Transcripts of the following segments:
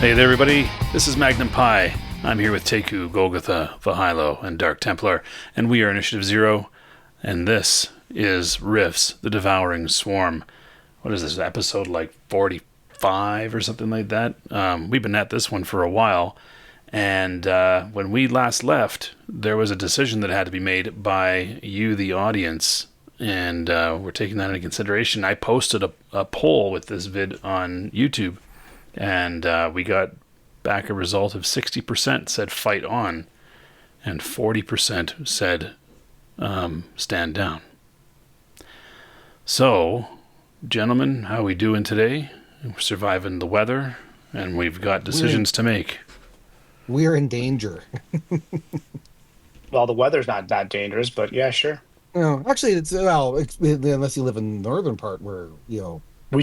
Hey there, everybody. This is Magnum Pi. I'm here with Teku, Golgotha, Vahilo, and Dark Templar, and we are Initiative Zero, and this is Rifts, the Devouring Swarm. What is this, episode like 45 or something like that? We've been at this one for a while, and when we last left, there was a decision that had to be made by you, the audience, and we're taking that into consideration. I posted a poll with this vid on YouTube, and we got back a result of 60% said fight on, and 40% said stand down. So, gentlemen, how we doing today? We're surviving the weather, and we've got decisions to make. We're in danger. Well, the weather's not that dangerous, but yeah, sure. No, actually, it's unless you live in the northern part where We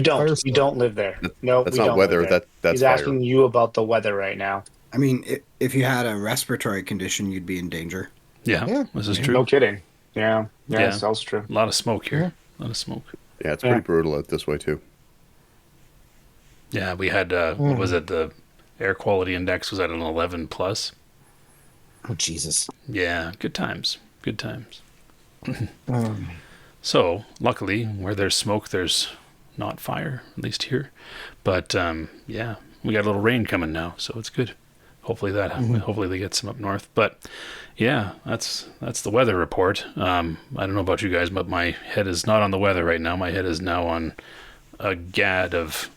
don't. fire We storm. don't live there. No, That's we not don't weather. live there. That's He's fire. asking you about the weather right now. I mean, if you had a respiratory condition, you'd be in danger. Yeah, this is true. No kidding. Yeah, Yeah. that's also true. A lot of smoke here. A lot of smoke. Yeah, it's pretty brutal out this way too. Yeah, we had, what was it, the air quality index was at an 11 plus. Oh, Jesus. Yeah, good times. Good times. Um, So, luckily, where there's smoke, there's not fire, at least here. But, yeah, we got a little rain coming now, so it's good. Hopefully hopefully they get some up north. But, yeah, that's the weather report. I don't know about you guys, but my head is not on the weather right now. My head is now on a gad of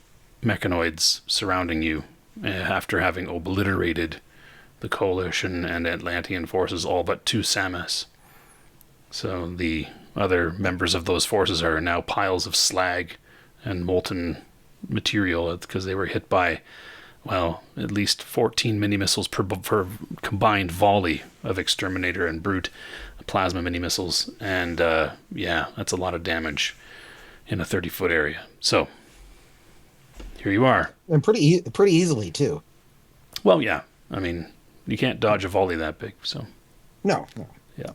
mechanoids surrounding you after having obliterated the Coalition and Atlantean forces, all but 2 Samas. So the other members of those forces are now piles of slag and molten material because they were hit by, well, at least 14 mini-missiles per combined volley of Exterminator and Brute plasma mini-missiles. And, yeah, that's a lot of damage in a 30-foot area. So, here you are. and pretty easily, too. Well, yeah. I mean, you can't dodge a volley that big, so... No. Yeah.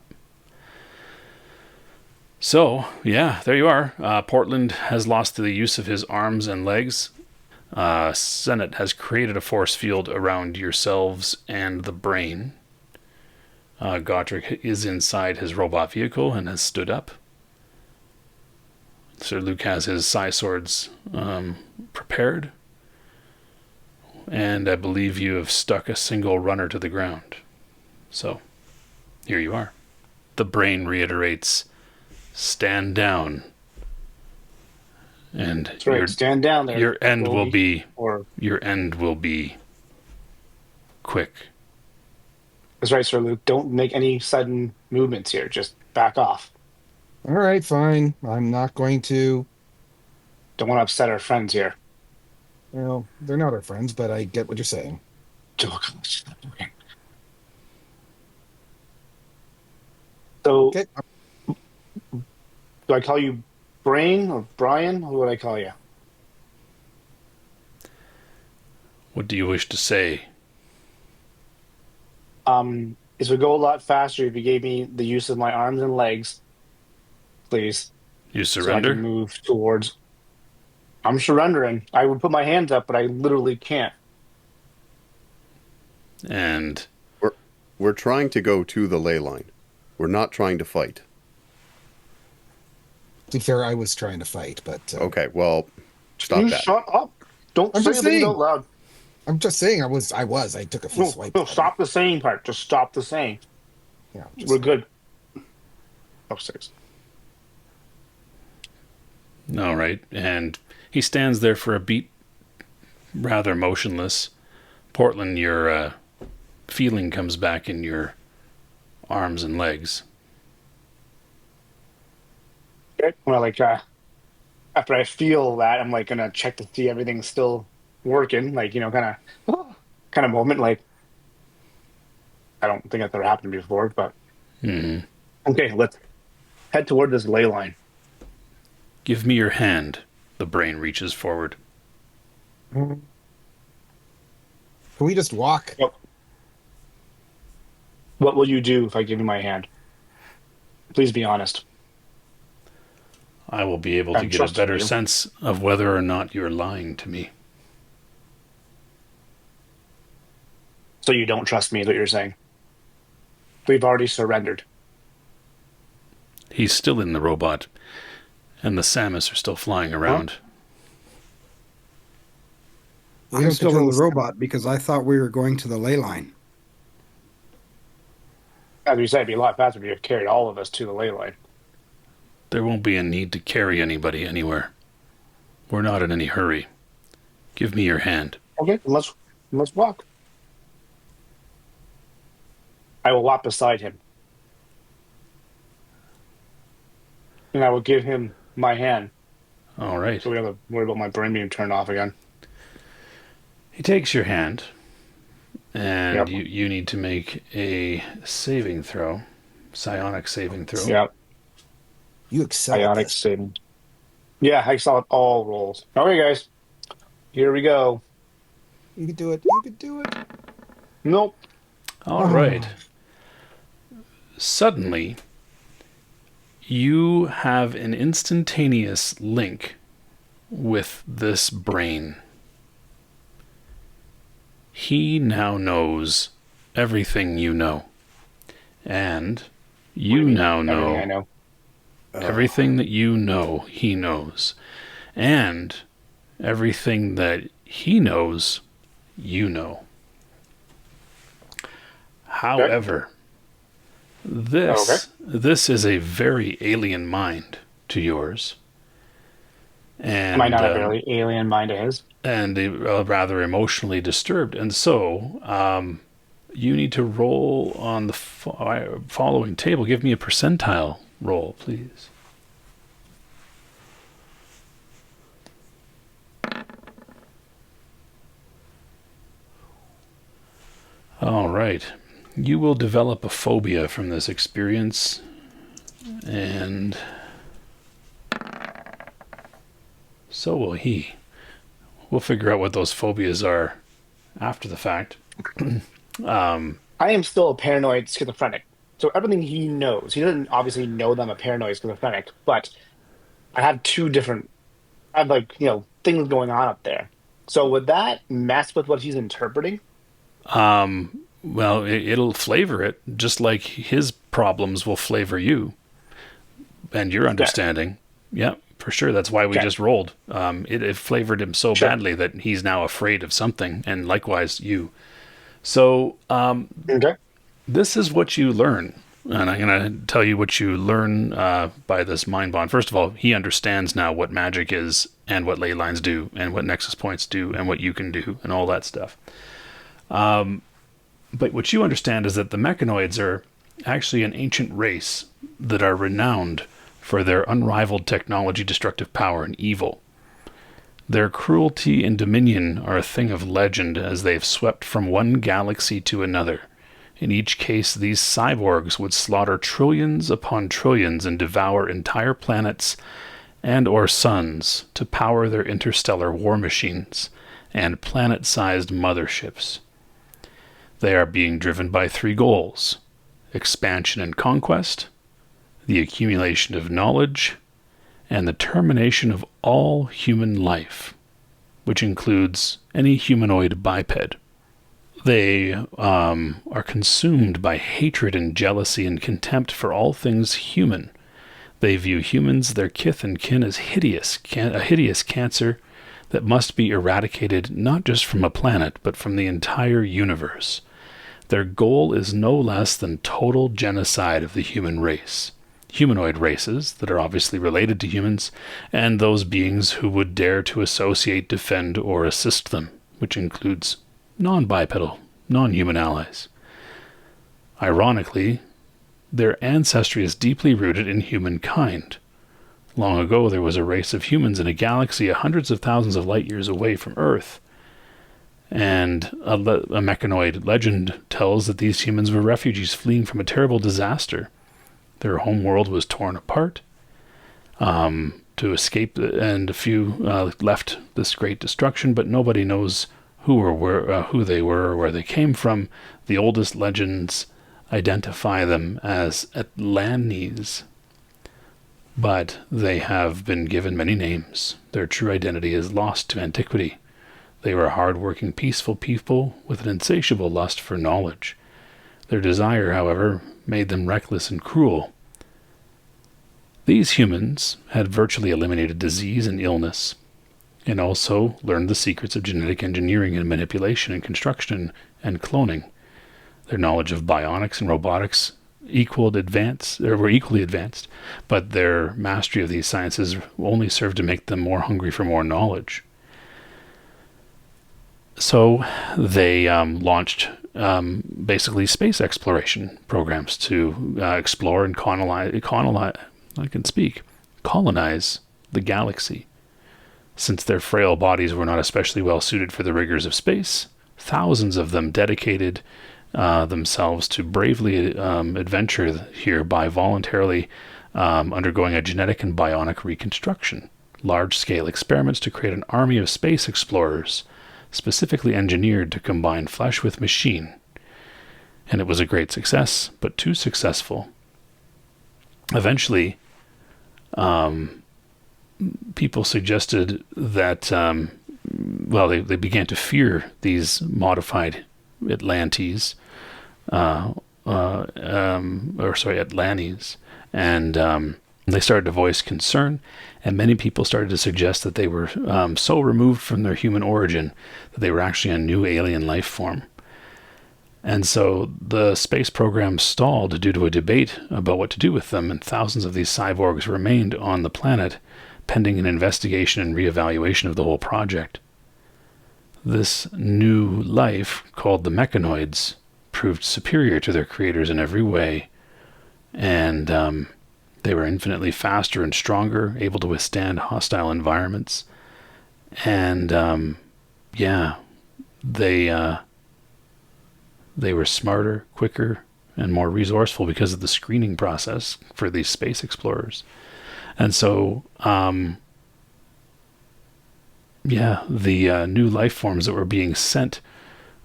So, yeah, there you are. Portland has lost the use of his arms and legs. Senate has created a force field around yourselves and the brain. Godric is inside his robot vehicle and has stood up. Sir Luke has his psi swords prepared. And I believe you have stuck a single runner to the ground. So, here you are. The brain reiterates, stand down. And That's right. Stand down there. your end will be quick. That's right, Sir Luke. Don't make any sudden movements here. Just back off. All right, fine. I'm not going to. Don't want to upset our friends here. They're not our friends, but I get what you're saying. Okay. So, Okay. do I call you Brain or Brian? Who would I call you? What do you wish to say? This would go a lot faster if you gave me the use of my arms and legs, please. You So I surrender? can move towards. I'm surrendering. I would put my hands up, but I literally can't. And We're trying to go to the ley line. We're not trying to fight. To be fair, I was trying to fight, but Okay, well, stop You that. shut up. Don't I'm say just anything saying. out loud. I'm just saying I was. I took a few No, swipes. no, at it. stop the saying part. Just stop the saying. Yeah, We're good. Upstairs. all right. And he stands there for a beat, rather motionless. Portland, your feeling comes back in your arms and legs. Okay. Well, after I feel that, I'm gonna check to see everything's still working. Kind of moment. I don't think that's ever happened before, but okay. Let's head toward this ley line. Give me your hand. The brain reaches forward. Can we just walk? Yep. What will you do if I give you my hand? Please be honest. I will be able to I'm get a trusting better you. sense of whether or not you're lying to me. So you don't trust me, is what you're saying. We've already surrendered. He's still in the robot, and the Samus are still flying around. We I'm don't still in control the robot because I thought we were going to the ley line. As we said, it'd be a lot faster if you have carried all of us to the ley line. There won't be a need to carry anybody anywhere. We're not in any hurry. Give me your hand. Okay, let's walk. I will walk beside him. And I will give him my hand. All right. So we have to worry about my brain being turned off again. He takes your hand, and Yep. you need to make a saving throw. Psionic saving throw. Yeah, You excel at ionic this. saving. Yeah, I saw it all rolls. Okay, guys. Here we go. You could do it. You could do it. Nope. All right. Suddenly, you have an instantaneous link with this brain. He now knows everything you know. And you now Everything I know know. everything that you know, he knows. And everything that he knows, you know. However, this is a very alien mind to yours. And Am I not a very alien mind of his? and rather emotionally disturbed. And so you need to roll on the following table. Give me a percentile roll, please. All right. You will develop a phobia from this experience, and so will he. We'll figure out what those phobias are after the fact. I am still a paranoid schizophrenic. So everything he knows, he doesn't obviously know that I'm a paranoid schizophrenic, but I have I have things going on up there. So would that mess with what he's interpreting? Well, it'll flavor it, just like his problems will flavor you and your understanding. Yeah, for sure. That's why we just rolled. It flavored him so badly that he's now afraid of something, and likewise you. So this is what you learn. And I'm going to tell you what you learn by this mind bond. First of all, he understands now what magic is and what ley lines do and what nexus points do and what you can do and all that stuff. But what you understand is that the Mechanoids are actually an ancient race that are renowned for their unrivaled technology, destructive power, and evil. Their cruelty and dominion are a thing of legend as they've swept from one galaxy to another. In each case, these cyborgs would slaughter trillions upon trillions and devour entire planets and or suns to power their interstellar war machines and planet-sized motherships. They are being driven by three goals: expansion and conquest, the accumulation of knowledge, and the termination of all human life, which includes any humanoid biped. They are consumed by hatred and jealousy and contempt for all things human. They view humans, their kith and kin, as a hideous cancer that must be eradicated not just from a planet, but from the entire universe. Their goal is no less than total genocide of the human race. Humanoid races that are obviously related to humans, and those beings who would dare to associate, defend, or assist them, which includes non-bipedal, non-human allies. Ironically, their ancestry is deeply rooted in humankind. Long ago, there was a race of humans in a galaxy hundreds of thousands of light years away from Earth. And a mechanoid legend tells that these humans were refugees fleeing from a terrible disaster. Their home world was torn apart to escape, and a few left this great destruction, but nobody knows who they were or where they came from. The oldest legends identify them as Atlantes, but they have been given many names. Their true identity is lost to antiquity. They were hard-working, peaceful people with an insatiable lust for knowledge. Their desire, however, made them reckless and cruel. These humans had virtually eliminated disease and illness, and also learned the secrets of genetic engineering and manipulation and construction and cloning. Their knowledge of bionics and robotics were equally advanced, but their mastery of these sciences only served to make them more hungry for more knowledge. So they launched basically space exploration programs to explore and colonize the galaxy. Since their frail bodies were not especially well suited for the rigors of space, thousands of them dedicated themselves to bravely adventure here by voluntarily undergoing a genetic and bionic reconstruction. Large-scale experiments to create an army of space explorers, specifically engineered to combine flesh with machine. And it was a great success, but too successful. Eventually, people suggested that, they began to fear these modified Atlantes, Atlantes, and they started to voice concern, and many people started to suggest that they were so removed from their human origin that they were actually a new alien life form. And so the space program stalled due to a debate about what to do with them, and thousands of these cyborgs remained on the planet, pending an investigation and reevaluation of the whole project. This new life, called the Mechanoids, proved superior to their creators in every way, and they were infinitely faster and stronger, able to withstand hostile environments, and they were smarter, quicker, and more resourceful because of the screening process for these space explorers. And so, the new life forms that were being sent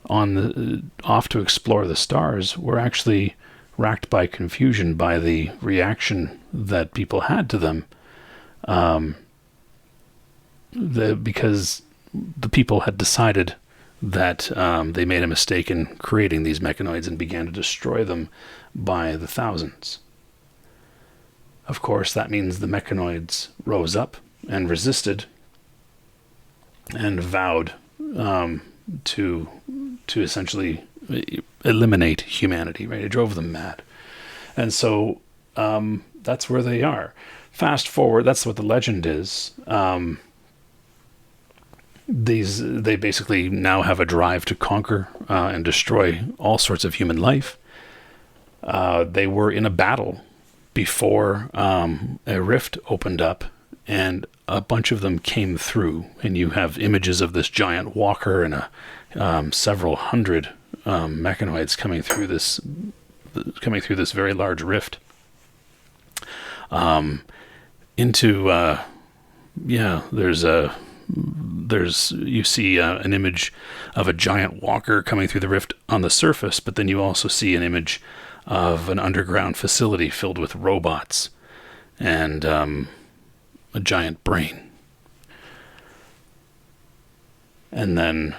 off to explore the stars were actually racked by confusion by the reaction that people had to them, because the people had decided that they made a mistake in creating these mechanoids and began to destroy them by the thousands. Of course, that means the mechanoids rose up and resisted and vowed to essentially eliminate humanity, right? It drove them mad. And so that's where they are. Fast forward, that's what the legend is. They basically now have a drive to conquer and destroy all sorts of human life. They were in a battle before a rift opened up, and a bunch of them came through, and you have images of this giant walker and several hundred mechanoids coming through this very large rift you see an image of a giant walker coming through the rift on the surface, but then you also see an image of an underground facility filled with robots and a giant brain. And then,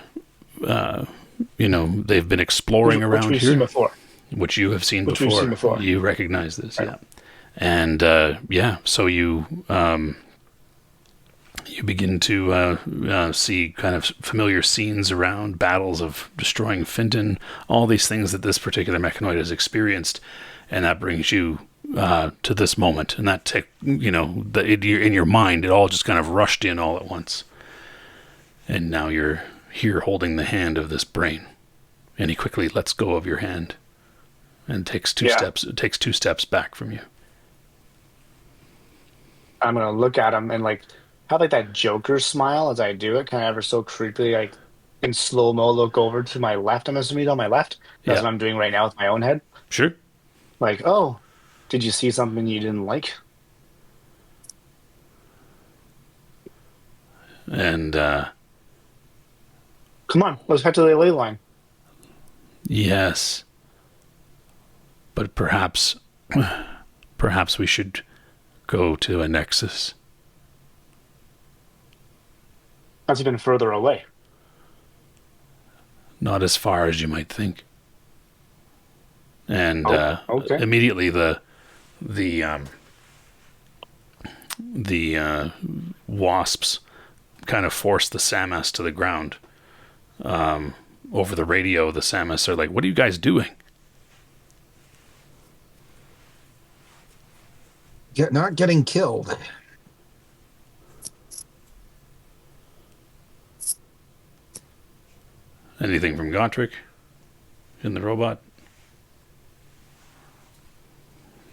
they've been exploring around we've here. Seen before. Which you have seen Which before. We've seen before. You recognize this, right. Yeah. And, so you begin to see kind of familiar scenes around battles of destroying Finton, all these things that this particular mechanoid has experienced, and that brings you to this moment. And that, in your mind, it all just kind of rushed in all at once. And now you're here holding the hand of this brain. And he quickly lets go of your hand and takes two steps back from you. I'm going to look at him and have that Joker smile as I do it, kind of ever so creepily, in slow-mo look over to my left. I'm assuming on my left. That's what I'm doing right now with my own head. Sure. Oh, did you see something you didn't like? And come on, let's head to the ley line. Yes. But perhaps we should go to a nexus. That's even further away. not as far as you might think. And okay. immediately the wasps kind of force the Samas to the ground. Over the radio, the Samas are like, "What are you guys doing?" Not getting killed. Anything from Gotrek in the robot?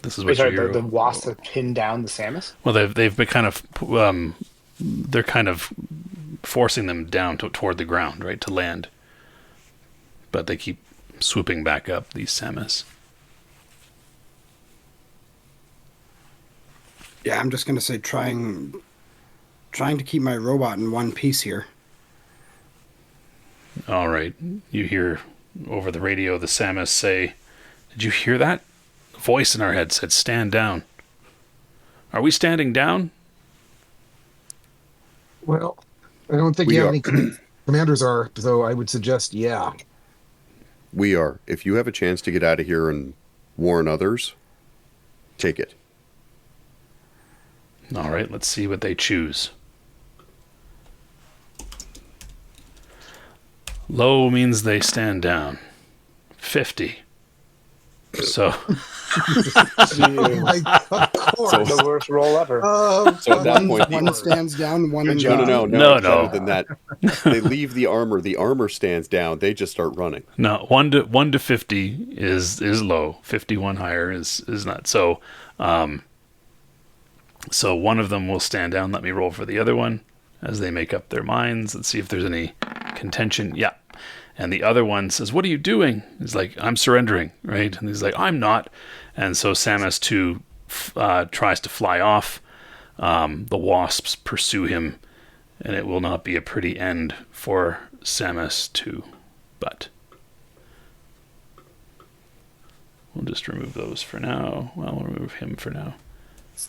This is what Sorry, you're. the wasps have pinned down the Samus? Well, they've been kind of they're kind of forcing them down toward the ground, right, to land. But they keep swooping back up, these Samus. Yeah, I'm just gonna say trying to keep my robot in one piece here. All right. You hear over the radio the Samus say, "Did you hear that? The voice in our head said stand down. Are we standing down?" Well, I don't think We you have are. any commanders are, so I would suggest yeah. We are. If you have a chance to get out of here and warn others, take it. All right, let's see what they choose. Low means they stand down. 50. So Like, of course. The worst roll ever. So at that point, One stands down, one Good in job. no, No, it's no. better than that. They leave the armor. The armor stands down. They just start running. no, 1 to 50 is low. 51 higher is not. So so one of them will stand down. Let me roll for the other one as they make up their minds. Let's see if there's any contention. Yeah. And the other one says, "What are you doing?" He's like, "I'm surrendering," right? And he's like, "I'm not." And so Samus 2 tries to fly off. The wasps pursue him, and it will not be a pretty end for Samus 2. But we'll just remove those for now. Well, we'll remove him for now.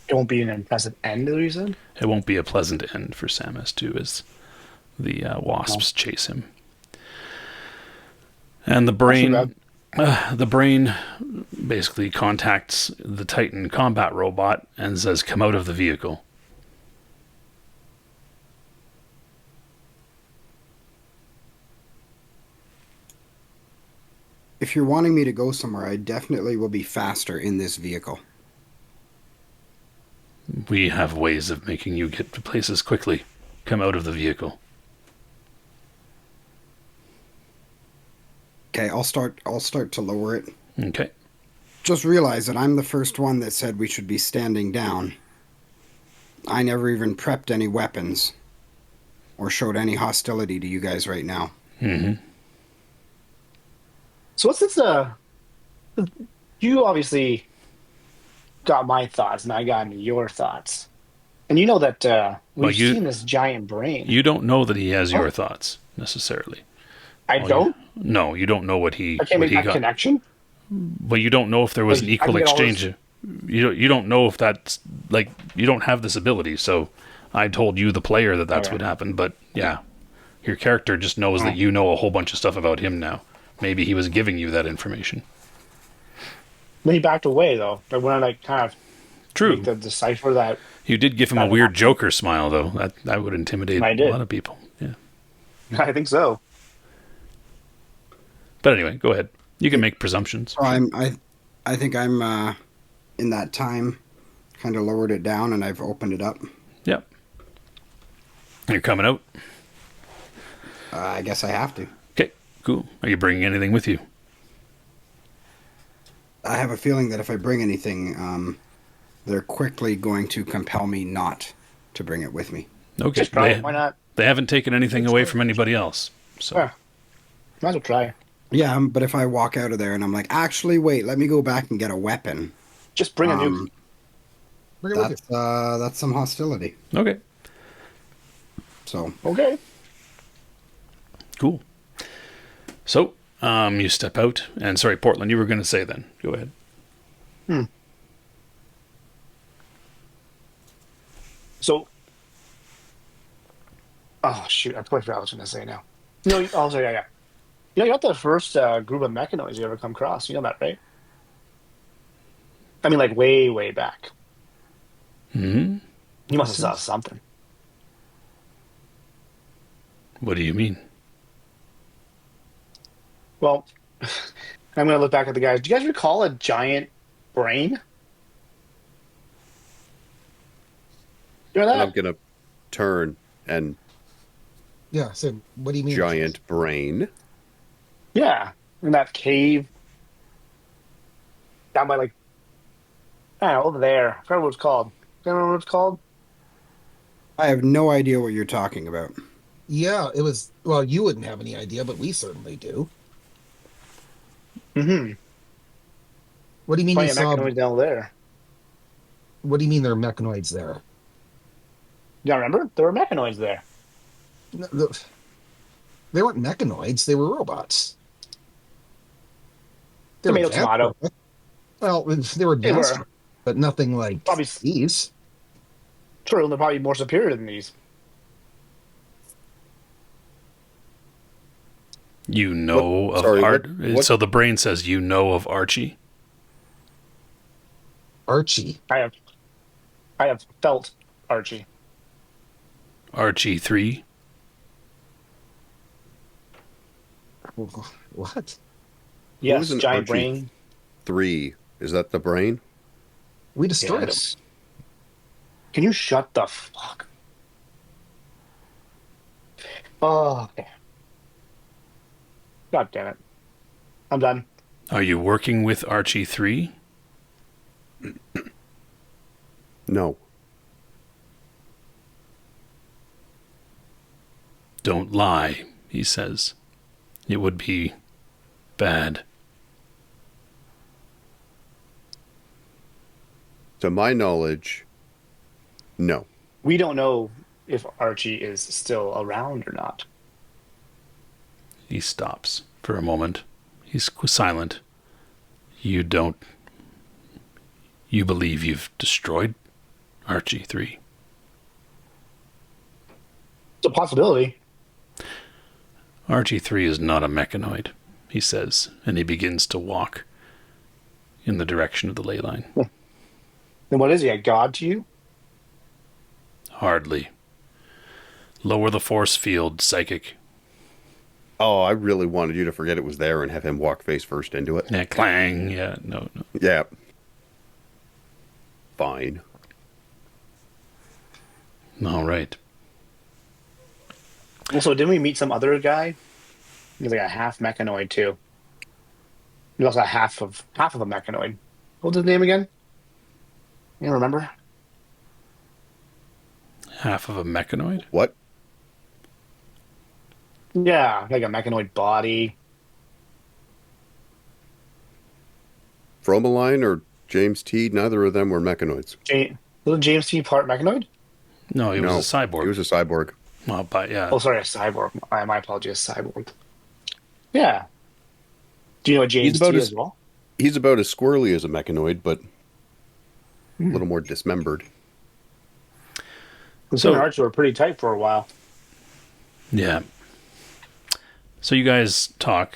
It won't be an impressive end, you said? It won't be a pleasant end for Samus 2 as the wasps chase him. And the brain basically contacts the Titan combat robot and says, "Come out of the vehicle." If you're wanting me to go somewhere, I definitely will be faster in this vehicle. We have ways of making you get to places quickly. Come out of the vehicle. Okay, I'll start to lower it. Okay. Just realize that I'm the first one that said we should be standing down. I never even prepped any weapons or showed any hostility to you guys right now. Mm-hmm. So what's this? You obviously got my thoughts, and I got your thoughts. And you know that we've seen this giant brain. You don't know that he has your thoughts, necessarily. I don't? No, you don't know what he I can't what make he that got. connection? But you don't know if there was Like, an equal I get all exchange. You don't know if that's, like, you don't have this ability, so I told you, the player, that that's Okay. what happened, but yeah. Your character just knows that you know a whole bunch of stuff about him now. Maybe he was giving you that information. Then he backed away, though. But when I kind of True. make the decipher that... You did give him a weird Joker smile, though. That would intimidate I a did. lot of people. Yeah. I think so. But anyway, go ahead. You can make presumptions. So I think I'm in that time kind of lowered it down and I've opened it up. Yep. You're coming out? I guess I have to. Okay, cool. Are you bringing anything with you? I have a feeling that if I bring anything, they're quickly going to compel me not to bring it with me. Okay. Just try it. Why not? They haven't taken anything away from anybody else. So Yeah. Might as well try. Yeah, but if I walk out of there and I'm like, actually, wait, let me go back and get a weapon. Just bring a nuke. Bring it with you. That's some hostility. okay, So Okay. cool. So you step out, and sorry, Portland, you were going to say then. Go ahead. So... Oh, shoot. I totally forgot what I was going to say now. No, also, yeah. you're not the first group of mechanoids you ever come across. You know that, right? I mean, like way, way back. Hmm. You must have saw something. What do you mean? Well, I'm gonna look back at the guys. Do you guys recall a giant brain? You know And I'm that? gonna turn and Yeah. So what do you mean? giant brain. Yeah, in that cave down by like I don't know, over there. I forgot what it's called. Do you remember what it's called? I have no idea what you're talking about. Yeah, it was. Well, you wouldn't have any idea, but we certainly do. Mm-hmm. What do you mean you Plenty of saw? mechanoids down there. What do you mean there are mechanoids there? You remember? There were mechanoids there. No, they weren't mechanoids. They were robots. They were Tomato, advanced tomato. robots. Well, they were They advanced, were but nothing like probably these. true. They're probably more superior than these. You What? know of Sorry. Art. What? So the brain says you know of Archie. Archie. I have felt Archie. Archie 3. What? Who is Yes, an giant Archie brain. 3? Is that the brain? We destroyed them. Yes. Can you shut the fuck? Oh, okay. God damn it. I'm done. Are you working with Archie 3? No. Don't lie, he says. It would be bad. To my knowledge, no. We don't know if Archie is still around or not. He stops for a moment. He's silent. You don't. You believe you've destroyed Archie 3? It's a possibility. Archie 3 is not a mechanoid, he says, and he begins to walk in the direction of the ley line. Then what is he, a god to you? Hardly. Lower the force field, psychic. Oh, I really wanted you to forget it was there and have him walk face first into it. Yeah, clang. Yeah, no. Yeah. Fine. All right. Also, didn't we meet some other guy? He was like a half mechanoid too. He was also half of a mechanoid. What's his name again? You remember? Half of a mechanoid? What? Yeah, like a mechanoid body. Fromeline or James T? Neither of them were mechanoids. Wasn't James T part mechanoid? No, he No, was a cyborg. He was a cyborg. Well, but yeah. Oh, sorry, a cyborg. My apologies, cyborg. Yeah. Do you know James T as well? He's about as squirrely as a mechanoid, but a little more dismembered. So Archie were pretty tight for a while. Yeah. So you guys talk.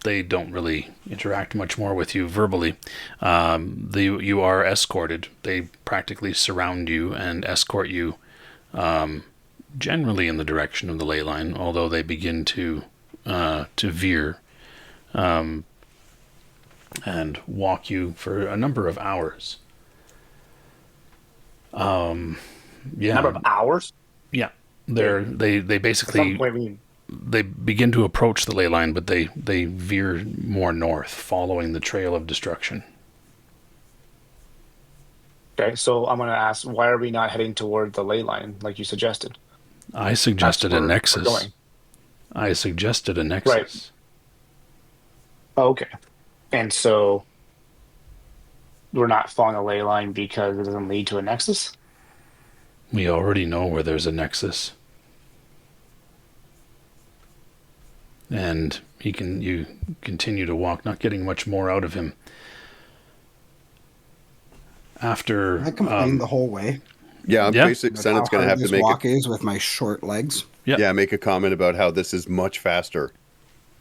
They don't really interact much more with you verbally. You are escorted. They practically surround you and escort you, generally in the direction of the ley line, although they begin to veer, and walk you for a number of hours. Yeah. Number of hours? Yeah. They basically At some point they begin to approach the ley line, but they veer more north, following the trail of destruction. Okay, so I'm going to ask, why are we not heading toward the ley line like you suggested? I suggested a We're nexus. going. I suggested a nexus. Right. Oh, okay. And so we're not following a ley line because it doesn't lead to a nexus? We already know where there's a nexus. And you continue to walk, not getting much more out of him. After I complained the whole way. Yeah, Yeah. basic About Senate's how going to have hard to this make walk is with my short legs. Yep. make a comment about how this is much faster.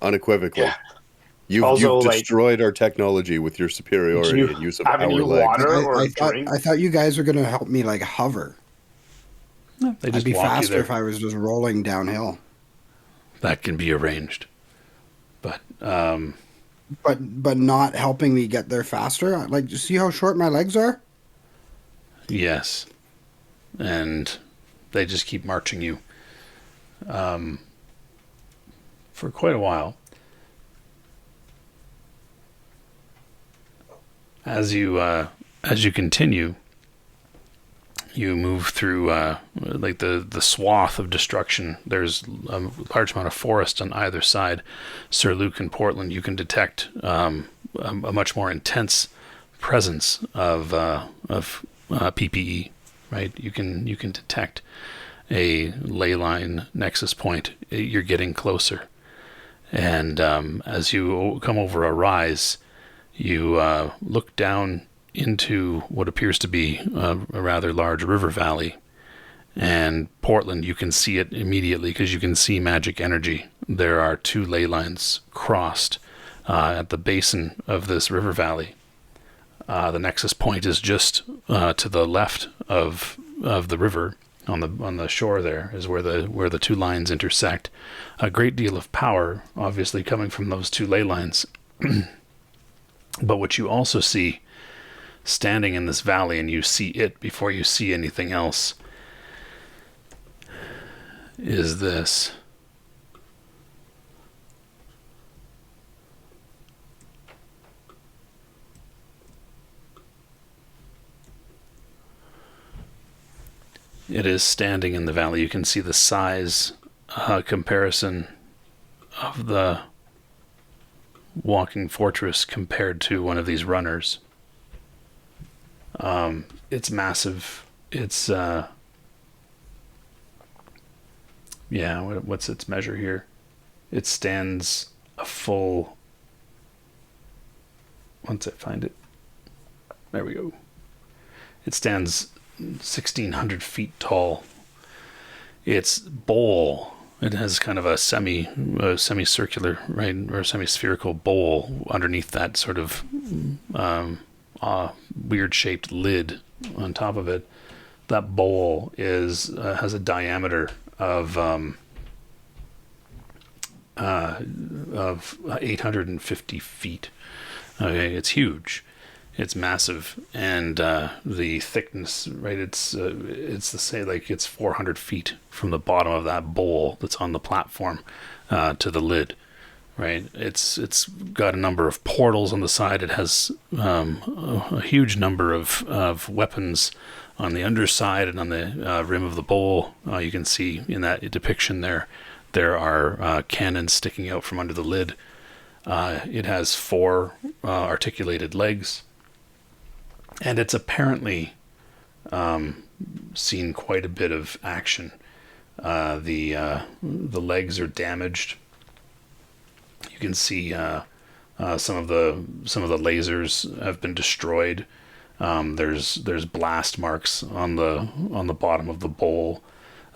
Unequivocally. Yeah. You've Also, like, destroyed our technology with your do superiority you and use of have our any legs. water or drink? I thought you guys were gonna help me like hover. No, they I'd just be walk you faster if there. I was just rolling downhill. That can be arranged. But But not helping me get there faster. Like, you see how short my legs are? yes, and they just keep marching you for quite a while. As you continue, you move through like the swath of destruction. There's a large amount of forest on either side. Sir Luke and Portland, you can detect a much more intense presence of PPE. Right, you can detect a ley line nexus point. You're getting closer, and as you come over a rise, you look down into what appears to be a rather large river valley. And Portland, you can see it immediately because you can see magic energy. There are two ley lines crossed at the basin of this river valley. The nexus point is just to the left of the river. On the shore there is where the two lines intersect. A great deal of power, obviously, coming from those two ley lines. But what you also see, standing in this valley, and you see it before you see anything else, is this. It is standing in the valley. You can see the size comparison of the walking fortress compared to one of these runners. It's massive. It's what's its measure here? It stands a full, once I find it, there we go. It stands 1,600 feet tall. Its bowl, it has kind of a semicircular, right, or semi-spherical bowl underneath that sort of weird shaped lid on top of it. That bowl has a diameter of 850 feet. Okay, it's huge. It's massive, and the thickness, right? It's the same, like it's 400 feet from the bottom of that bowl that's on the platform to the lid, right? It's got a number of portals on the side. It has a huge number of weapons on the underside and on the rim of the bowl. You can see in that depiction there are cannons sticking out from under the lid. It has 4 articulated legs. And it's apparently seen quite a bit of action. The legs are damaged. You can see some of the lasers have been destroyed. There's blast marks on the bottom of the bowl,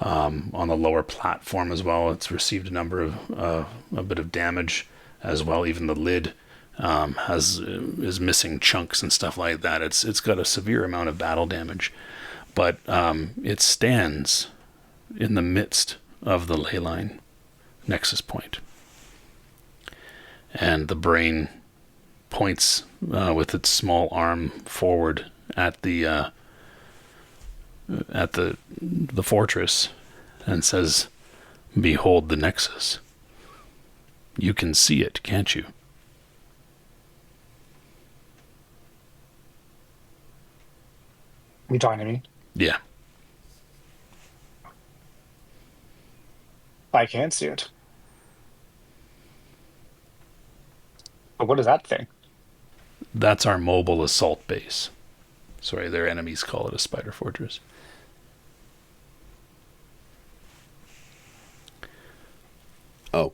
on the lower platform as well. It's received a bit of damage as well. Even the lid is missing chunks and stuff like that. It's got a severe amount of battle damage, but it stands in the midst of the ley line nexus point, and the brain points with its small arm forward at the fortress and says, "Behold the nexus. You can see it, can't you?" You talking to me? Yeah. I can't see it. But what is that thing? That's our mobile assault base. Sorry, their enemies call it a spider fortress. Oh.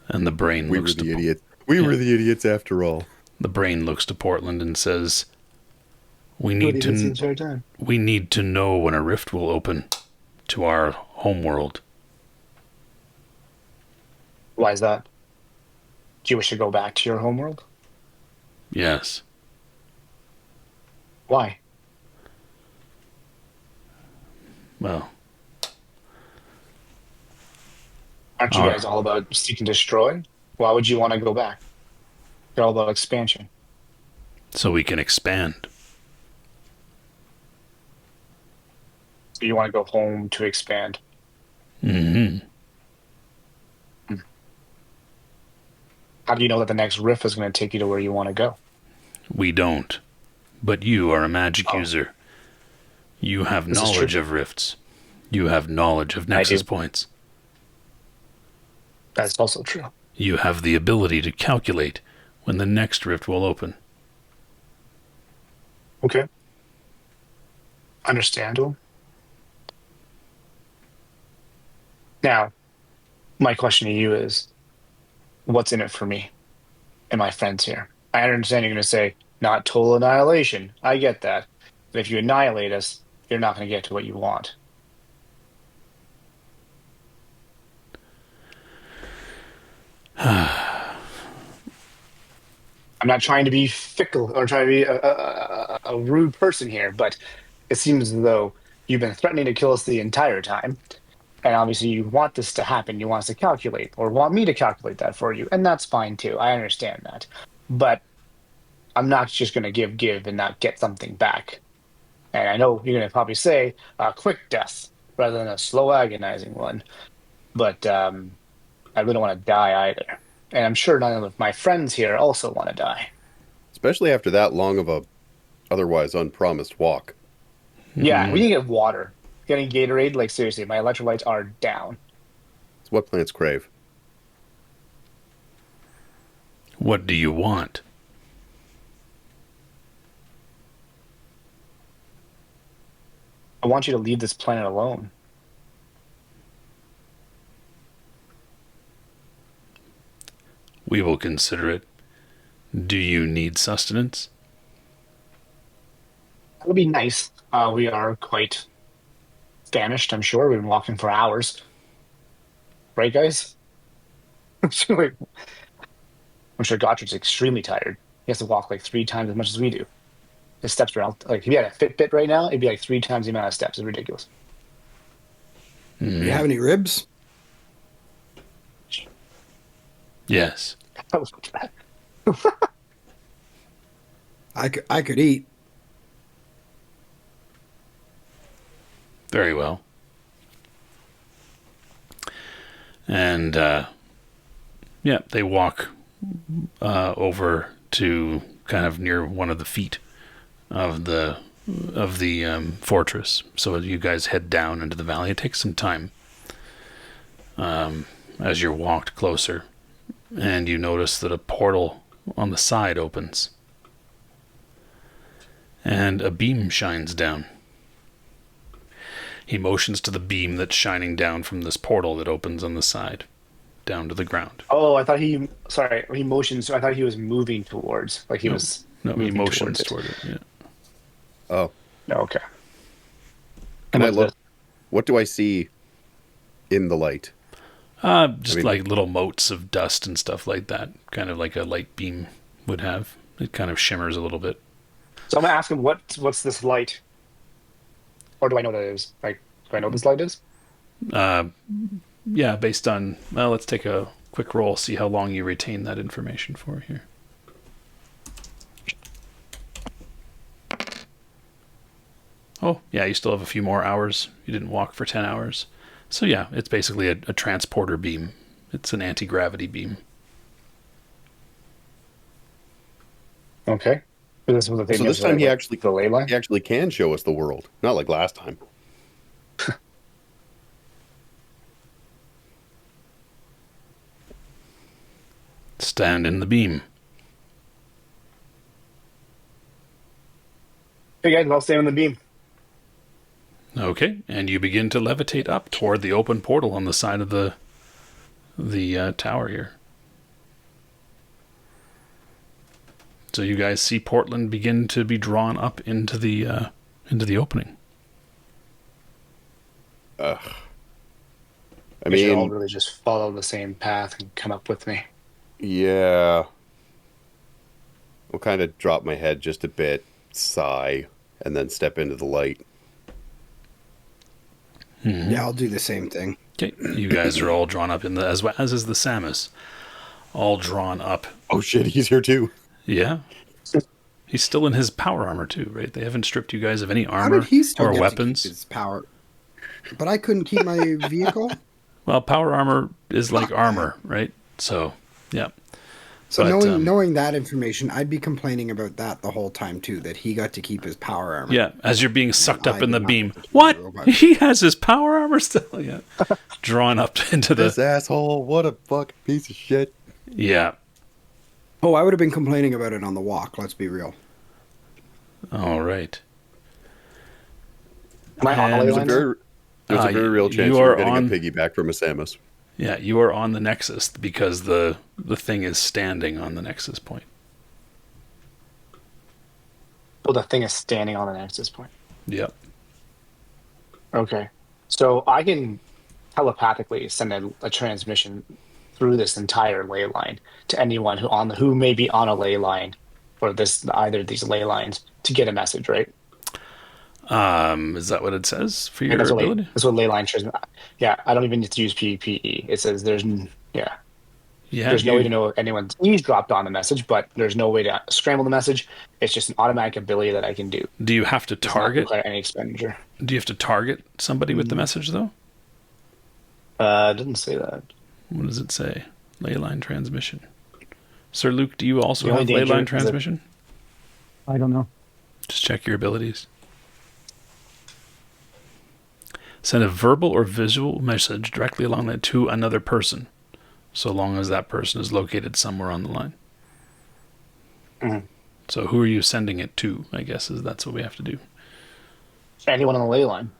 And the brain We looks were the to idiots. We were the idiots after all. The brain looks to Portland and says, we need to know when a rift will open to our homeworld. Why is that? Do you wish to go back to your homeworld? Yes. Why? Well, Aren't you guys all about seek and destroy? Why would you want to go back? You're all about expansion. so we can expand. So you want to go home to expand. Hmm. How do you know that the next riff is going to take you to where you want to go? We don't. But you are a magic Oh, user. You have this is true. knowledge of rifts. You have knowledge of I nexus do. points. That's also true. You have the ability to calculate when the next rift will open. Okay. Understandable. Now, my question to you is, what's in it for me and my friends here? I understand you're going to say, not total annihilation. I get that. But if you annihilate us, you're not going to get to what you want. I'm not trying to be fickle or trying to be a rude person here, but it seems as though you've been threatening to kill us the entire time. And obviously, you want this to happen. You want us to calculate or want me to calculate that for you. And that's fine too. I understand that. But I'm not just going to give and not get something back. And I know you're going to probably say a quick death rather than a slow, agonizing one. But I really don't want to die either. And I'm sure none of my friends here also want to die. Especially after that long of a otherwise unpromised walk. Yeah, we need to get water. Getting Gatorade, like seriously, my electrolytes are down. It's what plants crave. What do you want? I want you to leave this planet alone. We will consider it. Do you need sustenance? That would be nice. We are quite famished, I'm sure. We've been walking for hours. Right, guys? I'm sure Gottrid's extremely tired. He has to walk like 3 times as much as we do. His steps are out. Like, if he had a Fitbit right now, it'd be like 3 times the amount of steps. It's ridiculous. Do you have any ribs? Yes. That was bad. I could eat. Very well. And yeah, they walk over to kind of near one of the feet of the fortress. So you guys head down into the valley. It takes some time as you're walked closer, and you notice that a portal on the side opens, and a beam shines down. He motions to the beam that's shining down from this portal that opens on the side, down to the ground. Oh, I thought he motioned, so I thought he was moving towards, like he was No, he moving motions towards toward it. Yeah. Oh, it. Okay. can I what's look? this? What do I see in the light? Just like little motes of dust and stuff like that, kind of like a light beam would have. It kind of shimmers a little bit. So I'm gonna ask him, what's this light? Or do I know what it is? Like, do I know what this light is? Yeah, based on, well, let's take a quick roll, see how long you retain that information for here. Oh, yeah, you still have a few more hours. You didn't walk for 10 hours. So yeah, it's basically a transporter beam. It's an anti-gravity beam. Okay. So this was the thing. So this time he actually the ley line. he actually can show us the world, not like last time. Stand in the beam. Hey guys, I'll stay on the beam. Okay, and you begin to levitate up toward the open portal on the side of the tower here. So you guys see Portland begin to be drawn up into the opening. I We should all mean, really just follow the same path and come up with me. yeah. I'll kind of drop my head just a bit, sigh, and then step into the light. Yeah, I'll do the same thing. Okay, you guys are all drawn up in the as is the Samus, all drawn up. Oh shit, he's here too. Yeah, he's still in his power armor too, right? They haven't stripped you guys of any How did armor he still or get weapons. to keep his power? But I couldn't keep my vehicle. Well, power armor is like armor, right? So, yeah. So But, knowing that information, I'd be complaining about that the whole time too. That he got to keep his power armor. Yeah, as you're being sucked up I in the did not beam. get to keep What? the robot. He has his power armor still? Yeah. Drawn up into This the... asshole, what a fucking piece of shit. Yeah. Oh, I would have been complaining about it on the walk. Let's be real. All right. Am I on the And- ley There's a line? very, there's a very real chance you you're are getting on- a piggyback from a Samus. Yeah, you are on the Nexus because the thing is standing on the Nexus point. Oh, the thing is standing on the nexus point. Yep. Okay. So I can telepathically send a transmission through this entire ley line to anyone who may be on a ley line or either of these ley lines to get a message, right? Is that what it says for your That's ability? that's what ley line transmit. Yeah, I don't even need to use PPE. It says there's no way to know if anyone's eavesdropped on the message, but there's no way to scramble the message. It's just an automatic ability that I can do. Do you have to Does not target? require any expenditure. Do you have to target somebody with the message though? It doesn't say that. What does it say? Ley line transmission. Sir Luke, do you also The only have ley danger line is that- transmission? I don't know. Just check your abilities. Send a verbal or visual message directly along that to another person, so long as that person is located somewhere on the line. Mhm. So who are you sending it to, I guess, that's what we have to do. Anyone on the ley line.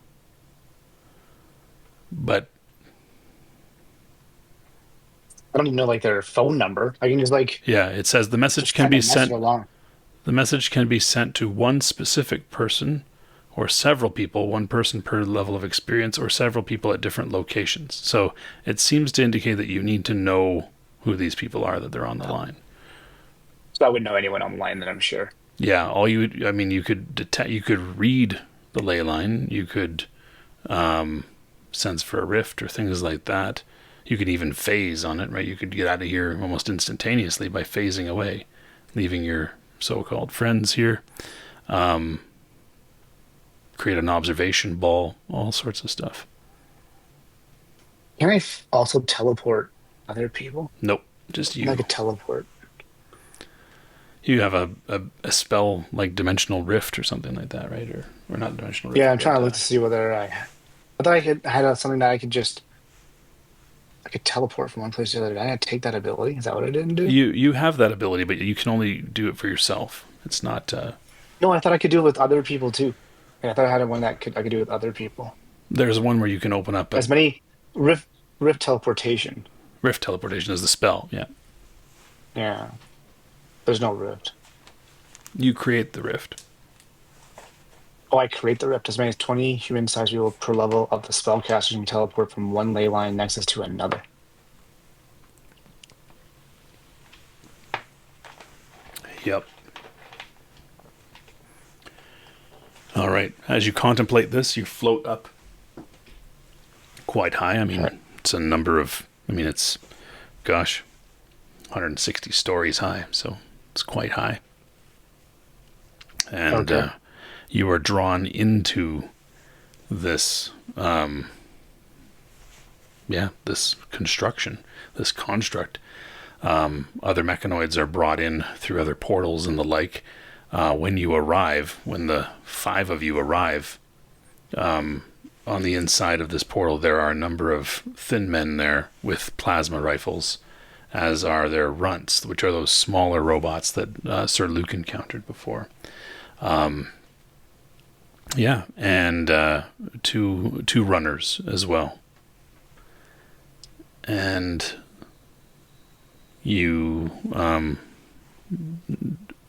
But I don't even know their phone number. I can just yeah, it says the message just can send be a message sent. along. The message can be sent to one specific person or several people, one person per level of experience, or several people at different locations. So it seems to indicate that you need to know who these people are, that they're on the line. So I wouldn't know anyone on the line, then I'm sure. Yeah, you could detect, you could read the ley line, you could sense for a rift or things like that. You could even phase on it, right? You could get out of here almost instantaneously by phasing away, leaving your so-called friends here. Create an observation ball, all sorts of stuff. Can I also teleport other people? Nope, just you. I could teleport. You have a spell like Dimensional Rift or something like that, right? Or not Dimensional Rift. Yeah, I'm trying to but, look to see whether I thought I had something that I could teleport from one place to the other. Did I had to take that ability? Is that what I didn't do? You have that ability, but you can only do it for yourself. It's not. No, I thought I could do it with other people too. Yeah, I thought I had one that I could do it with other people. There's one where you can open up As many rift teleportation. Rift teleportation is the spell. Yeah, Yeah. There's no rift. you create the rift. Oh, I create the rift. As many as 20 human-sized people per level of the spellcaster can teleport from one ley line nexus to another. Yep. All right. As you contemplate this, you float up quite high. I mean, it's a number of. I mean, it's, gosh, 160 stories high, so it's quite high. And Okay. you are drawn into this, this construction, this construct. Other mechanoids are brought in through other portals and the like. When you arrive, when the 5 of you arrive, on the inside of this portal, there are a number of thin men there with plasma rifles, as are their runts, which are those smaller robots that Sir Luke encountered before. And two runners as well. And you,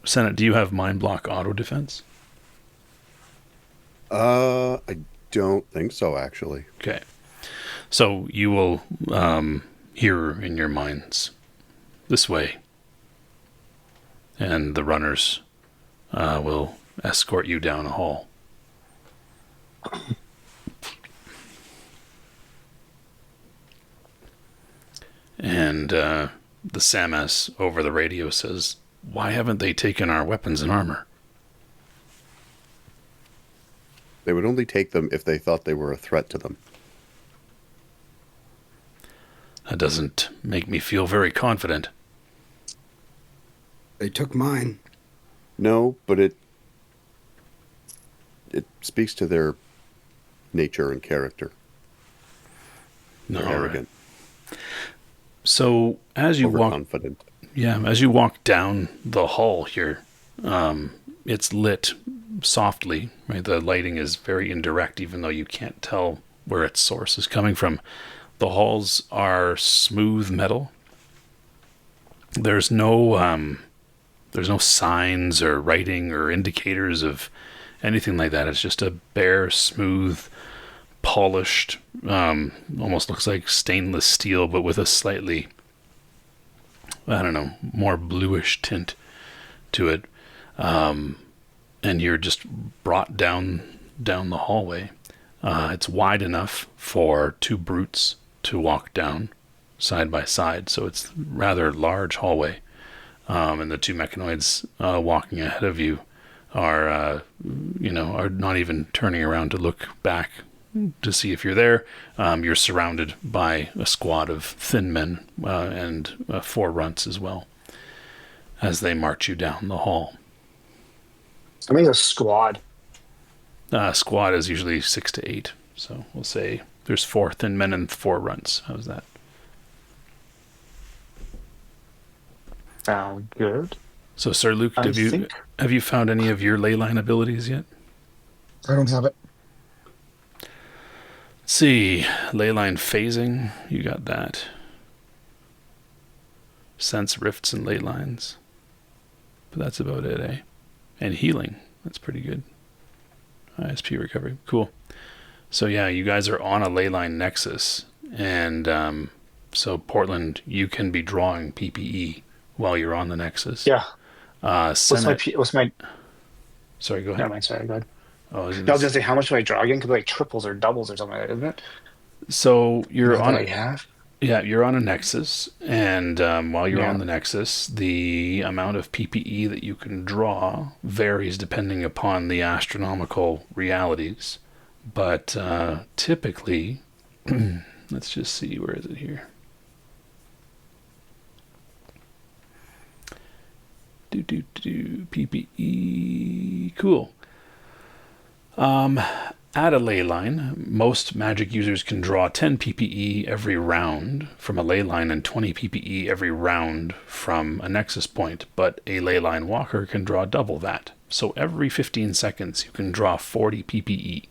Senate, do you have mind block auto defense? I don't think so, actually. Okay. So you will hear in your minds, this way. And the runners will escort you down a hall. And the Samas over the radio says, "Why haven't they taken our weapons and armor?" They would only take them if they thought they were a threat to them. That doesn't make me feel very confident. They took mine. No, but it speaks to their nature and character. They're arrogant. Right. So as you walk, overconfident. as you walk down the hall here, it's lit softly. Right, the lighting is very indirect, even though you can't tell where its source is coming from. The halls are smooth metal. There's no signs or writing or indicators of anything like that. It's just a bare, smooth, polished, almost looks like stainless steel, but with a slightly, more bluish tint to it. And you're just brought down the hallway. It's wide enough for two brutes to walk down side by side, so it's rather large hallway. And the two mechanoids walking ahead of you are not even turning around to look back to see if you're there. You're surrounded by a squad of thin men and 4 runts as well as they march you down the hall. I mean, a squad. Squad is usually 6 to 8, so we'll say there's 4 thin men and 4 runts. How's that? Sound good. So, Sir Luke, have you found any of your ley line abilities yet? I don't have it. Let's see. Ley line phasing, you got that. Sense rifts and ley lines. But that's about it, eh? And healing, that's pretty good. ISP recovery, cool. So yeah, you guys are on a ley line nexus, and so Portland, you can be drawing PPE while you're on the nexus. Yeah. Senate, What's my? sorry, go ahead. Never mind. Sorry, go ahead. Oh, No, I was gonna say, how much do I draw again? Could be like triples or doubles or something like that, isn't it? So you're Not on. that I have. Yeah, you're on a nexus, and while you're Yeah. on the nexus, the amount of PPE that you can draw varies depending upon the astronomical realities. But typically, let's just see, where is it here? PPE, cool. At a ley line, most magic users can draw 10 PPE every round from a ley line and 20 PPE every round from a nexus point, but a ley line walker can draw double that. So every 15 seconds you can draw 40 PPE.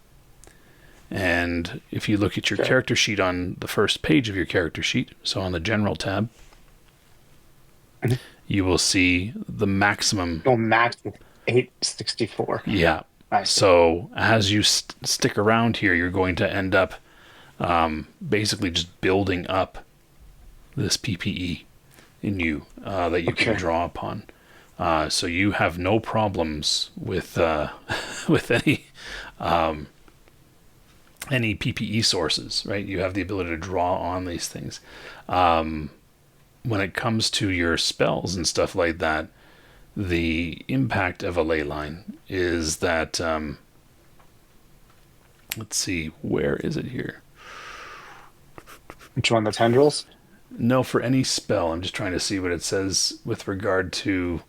And if you look at your character sheet on the first page of your character sheet, so on the general tab, you will see the maximum. No, max 864. Yeah. So as you stick around here, you're going to end up basically just building up this PPE in you that you can draw upon. So you have no problems with with any PPE sources, right? You have the ability to draw on these things. When it comes to your spells and stuff like that, the impact of a ley line is that, let's see, where is it here? Which one, the tendrils? No, for any spell. I'm just trying to see what it says with regard to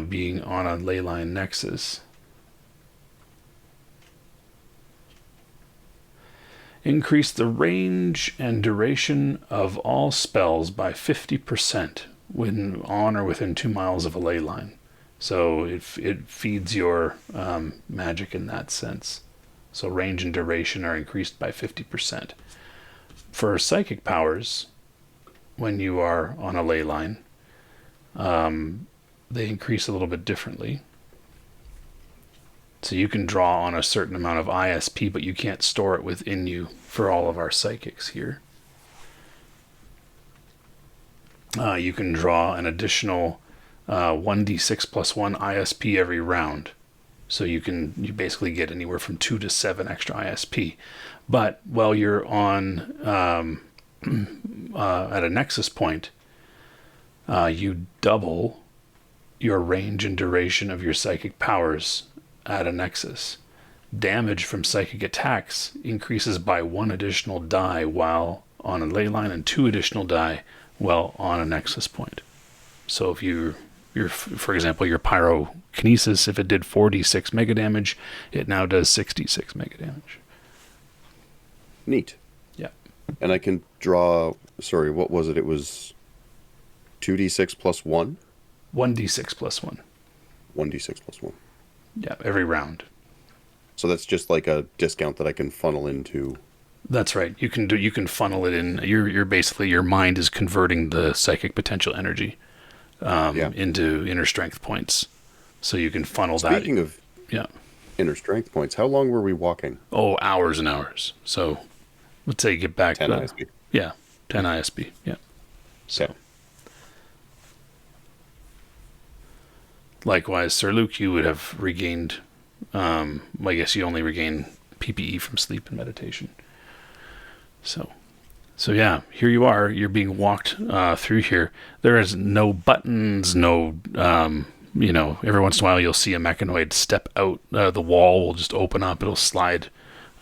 being on a ley line nexus. Increase the range and duration of all spells by 50% when on or within 2 miles of a ley line. So it feeds your magic in that sense. So range and duration are increased by 50%. For psychic powers, when you are on a ley line, they increase a little bit differently. So you can draw on a certain amount of ISP, but you can't store it within you for all of our psychics here. You can draw an additional 1d6 plus 1 ISP every round. So you basically get anywhere from 2 to 7 extra ISP. But while you're on at a nexus point, you double your range and duration of your psychic powers at a nexus. Damage from psychic attacks increases by 1 additional die while on a ley line and 2 additional die while on a nexus point. So if for example, your pyrokinesis, if it did 4d6 mega damage, it now does 66 mega damage. Neat. Yeah. And I can draw, sorry, what was it? It was 2d6 plus 1? 1d6 plus 1. 1d6 plus 1. Yeah, every round. So that's just like a discount that I can funnel into. That's right. You can funnel it in. You're basically, your mind is converting the psychic potential energy into inner strength points. So you can funnel that. Speaking of yeah, inner strength points, how long were we walking? Oh, hours and hours. So let's say you get back 10 ISP. Yeah, 10 ISP. Yeah. So. Yeah. Likewise, Sir Luke, you would have regained, I guess you only regain PPE from sleep and meditation. So yeah, here you are. You're being walked through here. There is no buttons, no, every once in a while you'll see a mechanoid step out. The wall will just open up. It'll slide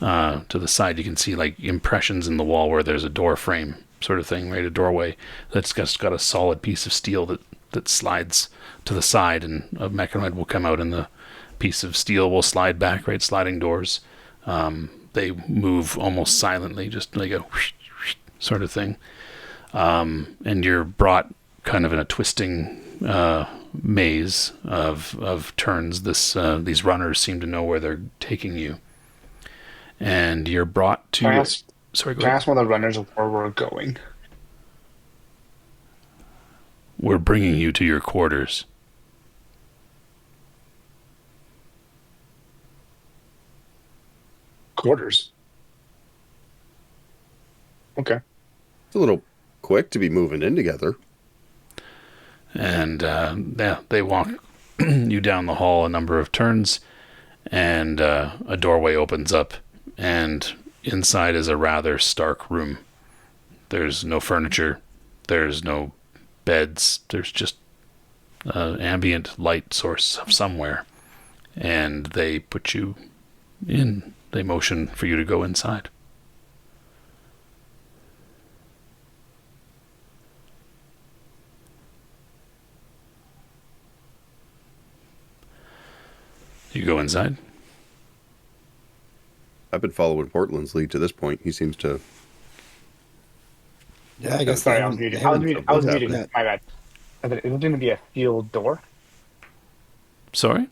to the side. You can see like impressions in the wall where there's a door frame sort of thing, right? A doorway that's just got a solid piece of steel that slides to the side, and a mechanoid will come out and the piece of steel will slide back, right? Sliding doors. They move almost silently, just like a whoosh, whoosh sort of thing. And you're brought kind of in a twisting maze of turns. These runners seem to know where they're taking you. And you're brought to... Can I ask one of the runners where we're going? We're bringing you to your quarters. Quarters? Okay. It's a little quick to be moving in together. And they walk you down the hall a number of turns, and a doorway opens up, and inside is a rather stark room. There's no furniture, there's no beds, there's just ambient light source somewhere, and they put you in. They motion for you to go inside. You go inside? I've been following Portland's lead to this point. He seems to... Yeah, I guess Sorry, I was muted. I was muted. Yeah. My bad. Is it going to be a sealed door? Sorry?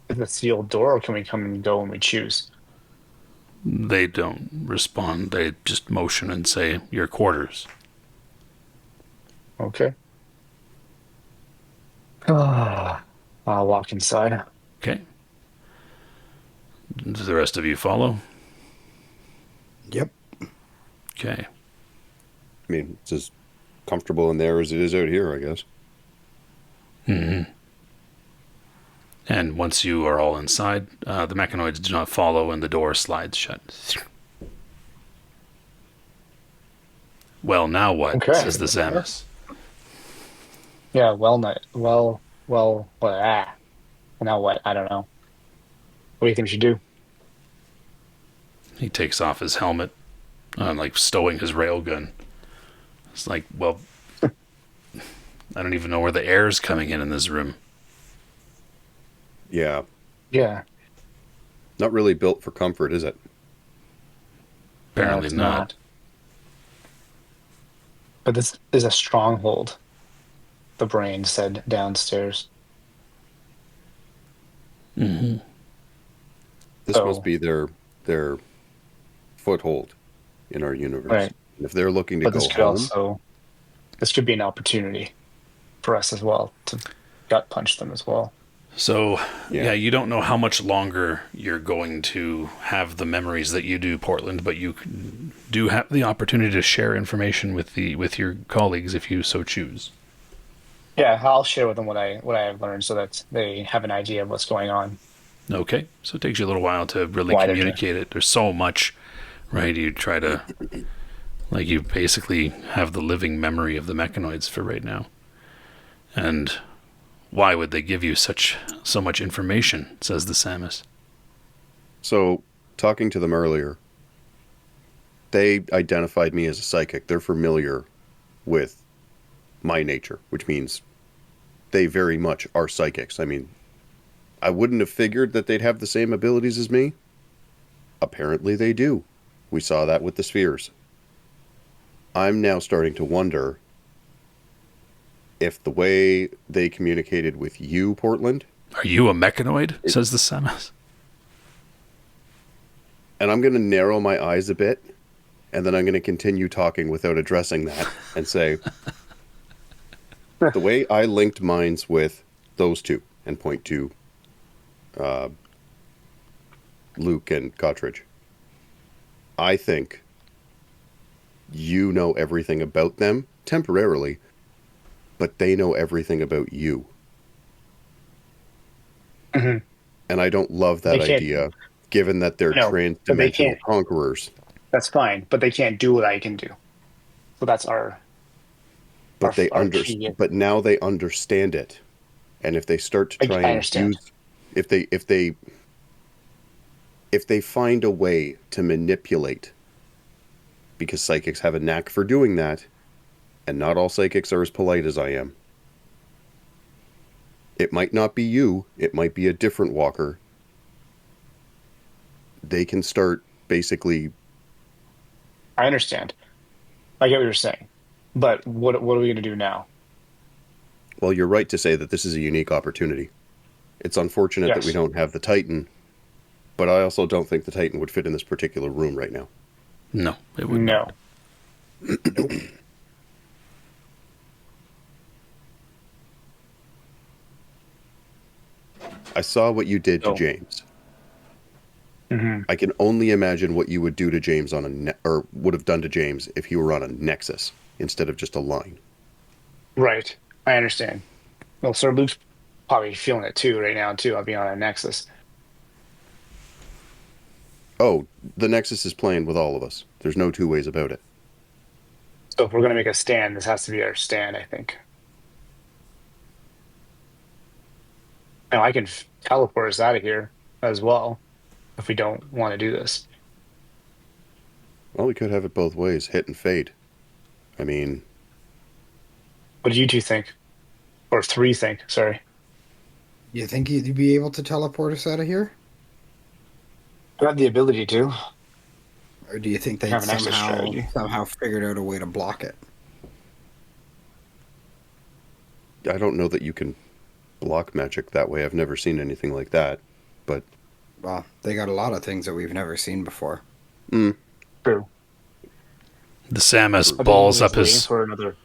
Is it a sealed door, or can we come and go when we choose? They don't respond. They just motion and say, your quarters. Okay. I'll walk inside. Okay. Does the rest of you follow? Yep. Okay. I mean, it's as comfortable in there as it is out here, I guess. Mm-hmm. And once you are all inside, the mechanoids do not follow, and the door slides shut. Well, now what? Okay. Says the Samus. Yeah, now what? I don't know. What do you think we should do? He takes off his helmet, like stowing his railgun. It's like, well, I don't even know where the air is coming in this room. Yeah. Yeah. Not really built for comfort, is it? Apparently it's not. But this is a stronghold, the brain said downstairs. Mm-hmm. This must be their foothold in our universe. Right. And if they're looking to But go home, this could be an opportunity for us as well to gut punch them as well. So, yeah, you don't know how much longer you're going to have the memories that you do, Portland, but you do have the opportunity to share information with your colleagues if you so choose. Yeah, I'll share with them what I have learned so that they have an idea of what's going on, Okay, so it takes you a little while to really why they're doing. communicate it. There's so much, right? You try to, like, you basically have the living memory of the mechanoids for right now. And why would they give you so much information? Says the Samus. So, talking to them earlier, they identified me as a psychic. They're familiar with my nature, which means they very much are psychics. I mean, I wouldn't have figured that they'd have the same abilities as me. Apparently they do. We saw that with the spheres. I'm now starting to wonder if the way they communicated with you, Portland, Are you a mechanoid? Says the Samus. and I'm going to narrow my eyes a bit, and then I'm going to continue talking without addressing that and say, the way I linked minds with those two, and point to Luke and Gottridge, I think you know everything about them temporarily, but they know everything about you. Hmm. And I don't love They that can't. idea, given that they're No, but they trans-dimensional can't. conquerors. That's fine, but they can't do what I can do. So that's But our key. but now they understand it. And if they start to try I and understand. use, if they find a way to manipulate, because psychics have a knack for doing that, and not all psychics are as polite as I am. It might not be you, it might be a different walker. They can start basically. I understand. I get what you're saying, but what are we going to do now? Well, you're right to say that this is a unique opportunity. It's unfortunate that we Yes. don't have the Titan, but I also don't think the Titan would fit in this particular room right now. No, it would not. No. Nope. I saw what you did to No. James. Hmm. I can only imagine what you would do to James on or would have done to James if he were on a nexus instead of just a line. Right. I understand. Well, Sir Luke's probably feeling it too right now too. I'll be on a Nexus. Oh, the nexus is playing with all of us. There's no two ways about it. So if we're going to make a stand, this has to be our stand, I think. Now I can teleport us out of here as well if we don't want to do this. Well, we could have it both ways, hit and fade. I mean, What do you two think? Or three think, sorry. You think you'd be able to teleport us out of here? I have the ability to. Or do you think I they'd have an exit strategy. somehow figured out a way to block it? I don't know that you can block magic that way. I've never seen anything like that. But Well, they got a lot of things that we've never seen before. True. The Samus I think balls he's up waiting his for another.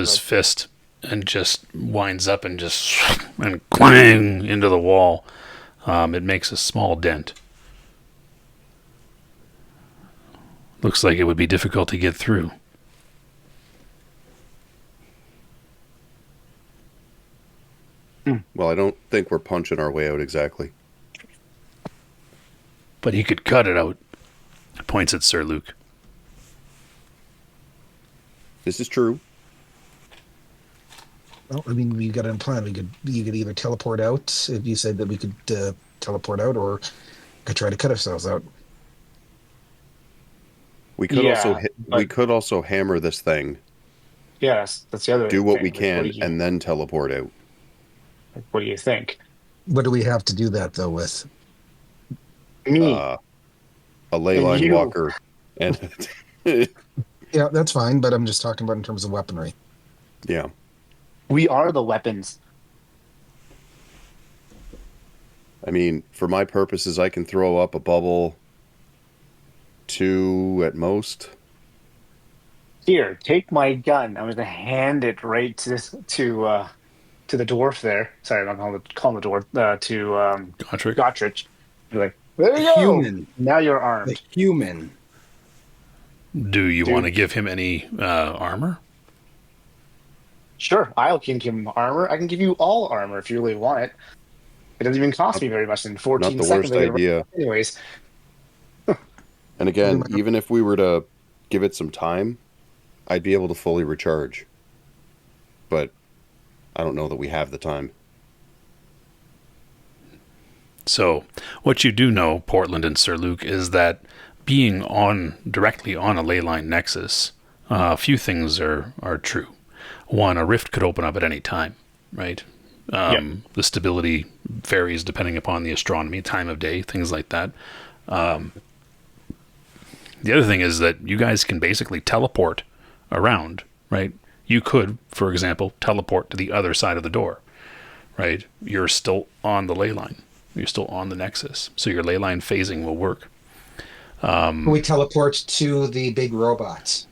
Right. fist and just winds up and just and clang into the wall. It makes a small dent. Looks like it would be difficult to get through. well, I don't think we're punching our way out exactly. But he could cut it out. Points at Sir Luke. This is true. Well, I mean, we got a plan. You could either teleport out if you said that we could teleport out, or could try to cut ourselves out. We could Yeah, we but could also hammer this thing, yeah, that's the other do what thing. we Like, can, and then teleport out. what do you think? What do we have to do that though with? Me Uh, a ley and line you. walker, and Yeah, that's fine, but I'm just talking about in terms of weaponry. yeah. We are the weapons. I mean, for my purposes, I can throw up a bubble, two at most. Here, take my gun. I'm going to hand it right to to the dwarf there. Sorry, I'm not calling the dwarf to Gotrek. Gotrich. Be like, there The you go. human. Now you're The armed, human. Do you want to dude. give him any armor? Sure, I'll give him armor. I can give you all armor if you really want it. It doesn't even cost Not, me very much. In not 14 the seconds, worst I get it right idea. anyways. And I'll do again, my- even if we were to give it some time, I'd be able to fully recharge. But I don't know that we have the time. So, what you do know, Portland and Sir Luke, is that being directly on a ley line nexus, a few things are true. One, a rift could open up at any time, right? The stability varies depending upon the astronomy, time of day, things like that. The other thing is that you guys can basically teleport around, right? You could, for example, teleport to the other side of the door, right? You're still on the ley line. You're still on the nexus. So your ley line phasing will work. We teleport to the big robots.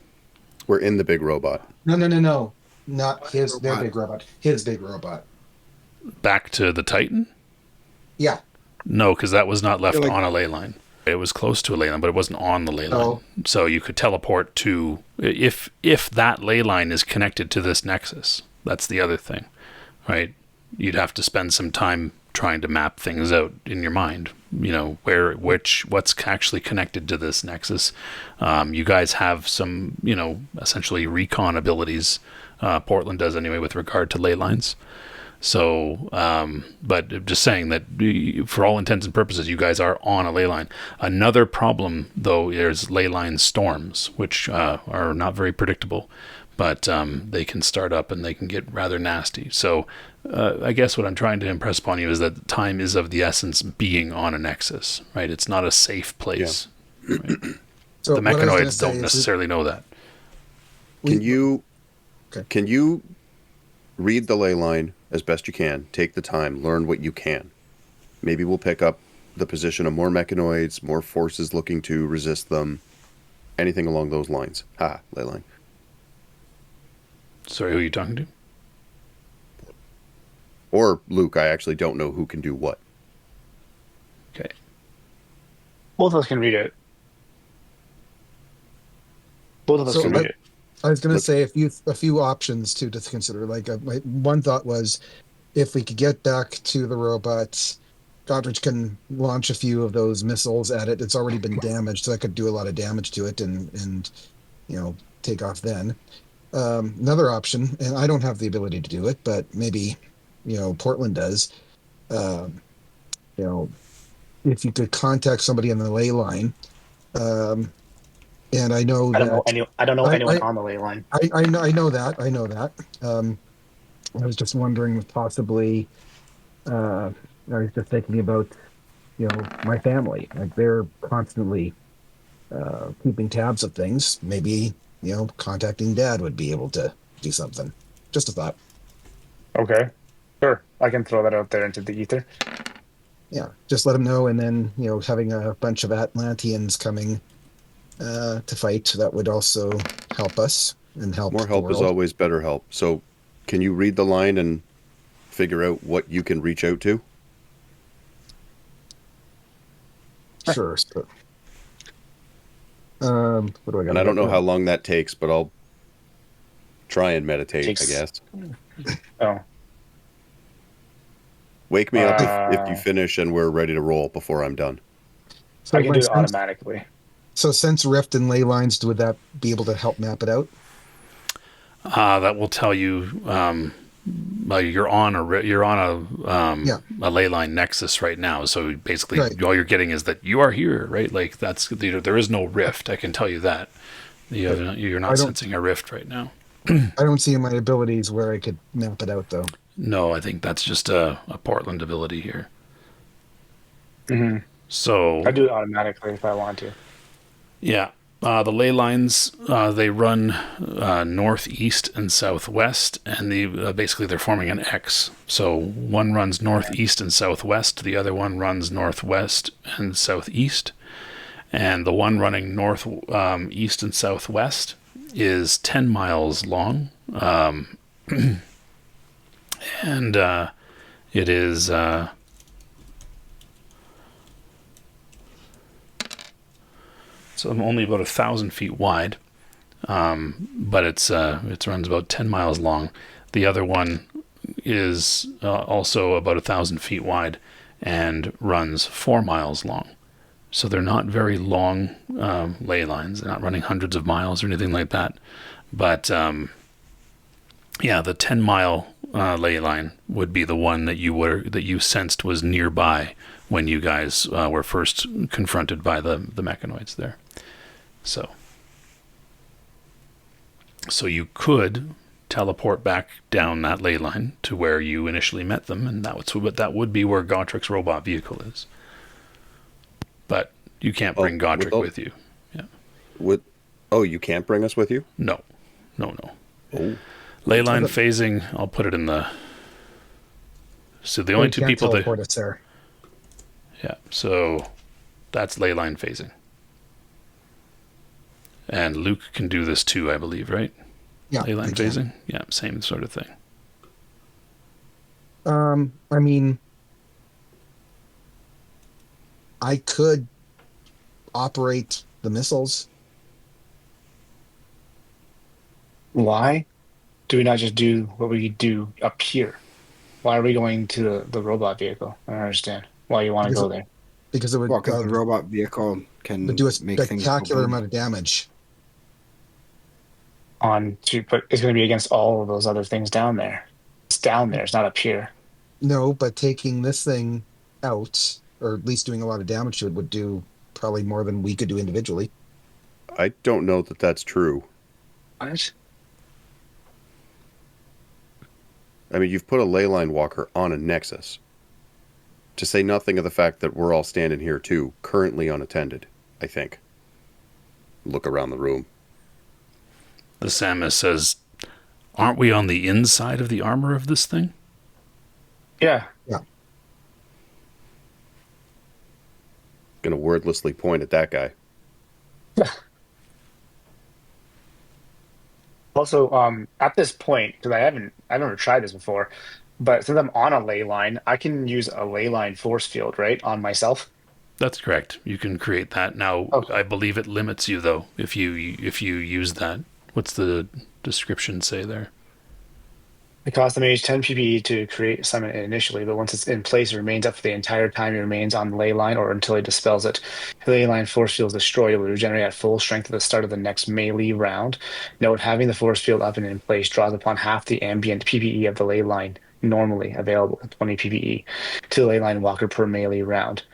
We're in the big robot. No. Not his, their Robot. big robot. His big robot. Back to the Titan? Yeah. No, because that was not left You're like- on a ley line. It was close to a ley line, but it wasn't on the ley line. Oh. So you could teleport to if that ley line is connected to this nexus. That's the other thing, right? You'd have to spend some time trying to map things out in your mind. You know what's actually connected to this nexus. You guys have some, essentially recon abilities. Portland does anyway with regard to ley lines. So, but just saying that for all intents and purposes, you guys are on a ley line. Another problem, though, is ley line storms, which are not very predictable, but they can start up and they can get rather nasty. So, I guess what I'm trying to impress upon you is that time is of the essence being on a nexus, right? It's not a safe place. Right? So The what I was gonna Mechanoids say don't is necessarily know that. we- Okay. Can you read the ley line as best you can? Take the time, learn what you can. Maybe we'll pick up the position of more mechanoids, more forces looking to resist them, anything along those lines. Ley line. Sorry, who are you talking to? Or Luke, I actually don't know who can do what. Okay. Both of us can read it. Both of us So can read it. I was going to Let's- say a few options to consider. Like my one thought was, if we could get back to the robots, Godrich can launch a few of those missiles at it. It's already been damaged, so that could do a lot of damage to it, and take off then. Another option, and I don't have the ability to do it, but maybe Portland does. If you could contact somebody on the ley line. And I know I don't know that any. I don't know I- anyone I- on the ley line. I know that. I know that. I was just wondering if possibly. I was just thinking about, my family. Like they're constantly keeping tabs of things. Maybe contacting Dad would be able to do something. Just a thought. Okay, sure. I can throw that out there into the ether. Yeah, just let him know, and then having a bunch of Atlanteans coming to fight, that would also help us and help More the help is world. always better help. So, can you read the line and figure out what you can reach out to? Sure. So, what do I got? And I don't know how long that takes, but I'll try and meditate, Takes- I guess. Oh, Wake me up if you Uh, finish and we're ready to roll before I'm done. So I can my do it sense- automatically. So sense rift and ley lines, would that be able to help map it out? That will tell you you're on Yeah. a ley line nexus right now. So basically, Right. all you're getting is that you are here, right? Like there is no rift. I can tell you that. You're I not don't- sensing a rift right now. I don't see my abilities where I could map it out, though. No, I think that's just a Portland ability here. hmm So I do it automatically if I want to. yeah, the ley lines they run northeast and southwest, and basically they're forming an X. So one runs northeast and southwest, the other one runs northwest and southeast, and the one running north east and southwest is 10 miles long, and it is so only about 1,000 feet wide, but it runs about 10 miles long. The other one is also about 1,000 feet wide and runs 4 miles long. So they're not very long ley lines. They're not running hundreds of miles or anything like that. But the 10-mile ley line would be the one that you sensed was nearby when you guys were first confronted by the mechanoids there. So you could teleport back down that ley line to where you initially met them, and that would be where Gotrik's robot vehicle is. But you can't bring Gotrek with you. Yeah. You can't bring us with you? No. Oh. Ley line phasing, I'll put it in the... So the only two people that... teleport us there. Yeah, so that's ley line phasing. And Luke can do this too, I believe, right? Yeah. Ley line phasing? Yeah, same sort of thing. I mean, I could operate the missiles. Why do we not just do what we do up here? Why are we going to the robot vehicle? I don't understand why you want to go there. Because it would Because the robot vehicle can do a make things spectacular amount of damage. But it's going to be against all of those other things down there. It's down there. It's not up here. No, but taking this thing out, or at least doing a lot of damage to it, would do probably more than we could do individually. I don't know that that's true. What? I mean, you've put a ley line walker on a Nexus. To say nothing of the fact that we're all standing here too, currently unattended, I think. Look around the room. The Samus says, aren't we on the inside of the armor of this thing? Yeah. Yeah. Gonna wordlessly point at that guy. Also, at this point, because I've never tried this before, but since I'm on a ley line, I can use a ley line force field, right, on myself. That's correct. You can create that. Now, Okay. I believe it limits you, though, if you use that. What's the description say there? It costs the mage 10 PPE to create summon it initially, but once it's in place, it remains up for the entire time it remains on the ley line or until it dispels it. If the ley line force field is destroyed, it will regenerate at full strength at the start of the next melee round. Note, having the force field up and in place draws upon half the ambient PPE of the ley line normally available, 20 PPE, to the ley line walker per melee round.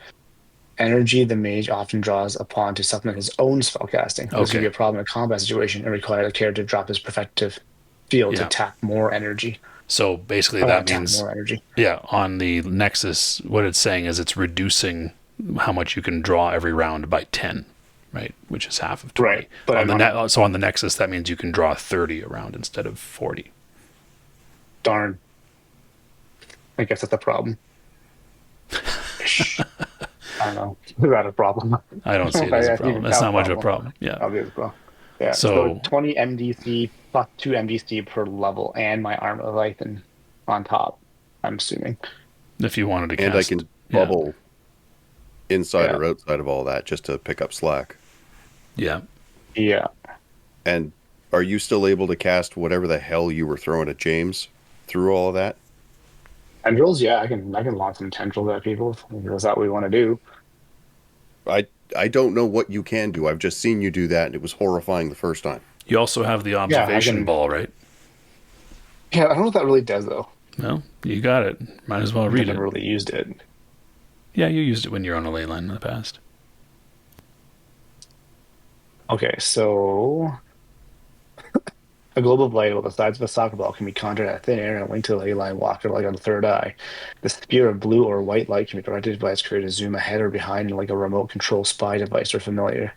Energy the mage often draws upon to supplement his own spellcasting. This could be a problem in a combat situation and require the character to drop his protective field to tap more energy. So basically that means more energy. Yeah, on the Nexus, what it's saying is it's reducing how much you can draw every round by 10, right? Which is half of 20. Right. But on the Nexus, that means you can draw 30 a round instead of 40. Darn. I guess that's a problem. I don't know. Is that a problem? I don't see it as a problem. It's not much of a problem. Yeah. Obviously. Yeah. So 20 MDC plus 2 MDC per level, and my arm of Leviathan on top, I'm assuming. If you wanted to cast. And I can bubble inside or outside of all that just to pick up slack. Yeah. Yeah. And are you still able to cast whatever the hell you were throwing at James through all of that? Tendrils, yeah, I can launch some tendrils at people if that's what we want to do. I don't know what you can do. I've just seen you do that, and it was horrifying the first time. You also have the observation ball, right? Yeah, I don't know what that really does, though. No, you got it. Might as well read it. I never really used it. Yeah, you used it when you were on a ley line in the past. Okay, so a globe of light with the size of a soccer ball can be conjured out of thin air and linked to the ley line walker like on the third eye. The spear of blue or white light can be directed by its creator to zoom ahead or behind like a remote control spy device or familiar.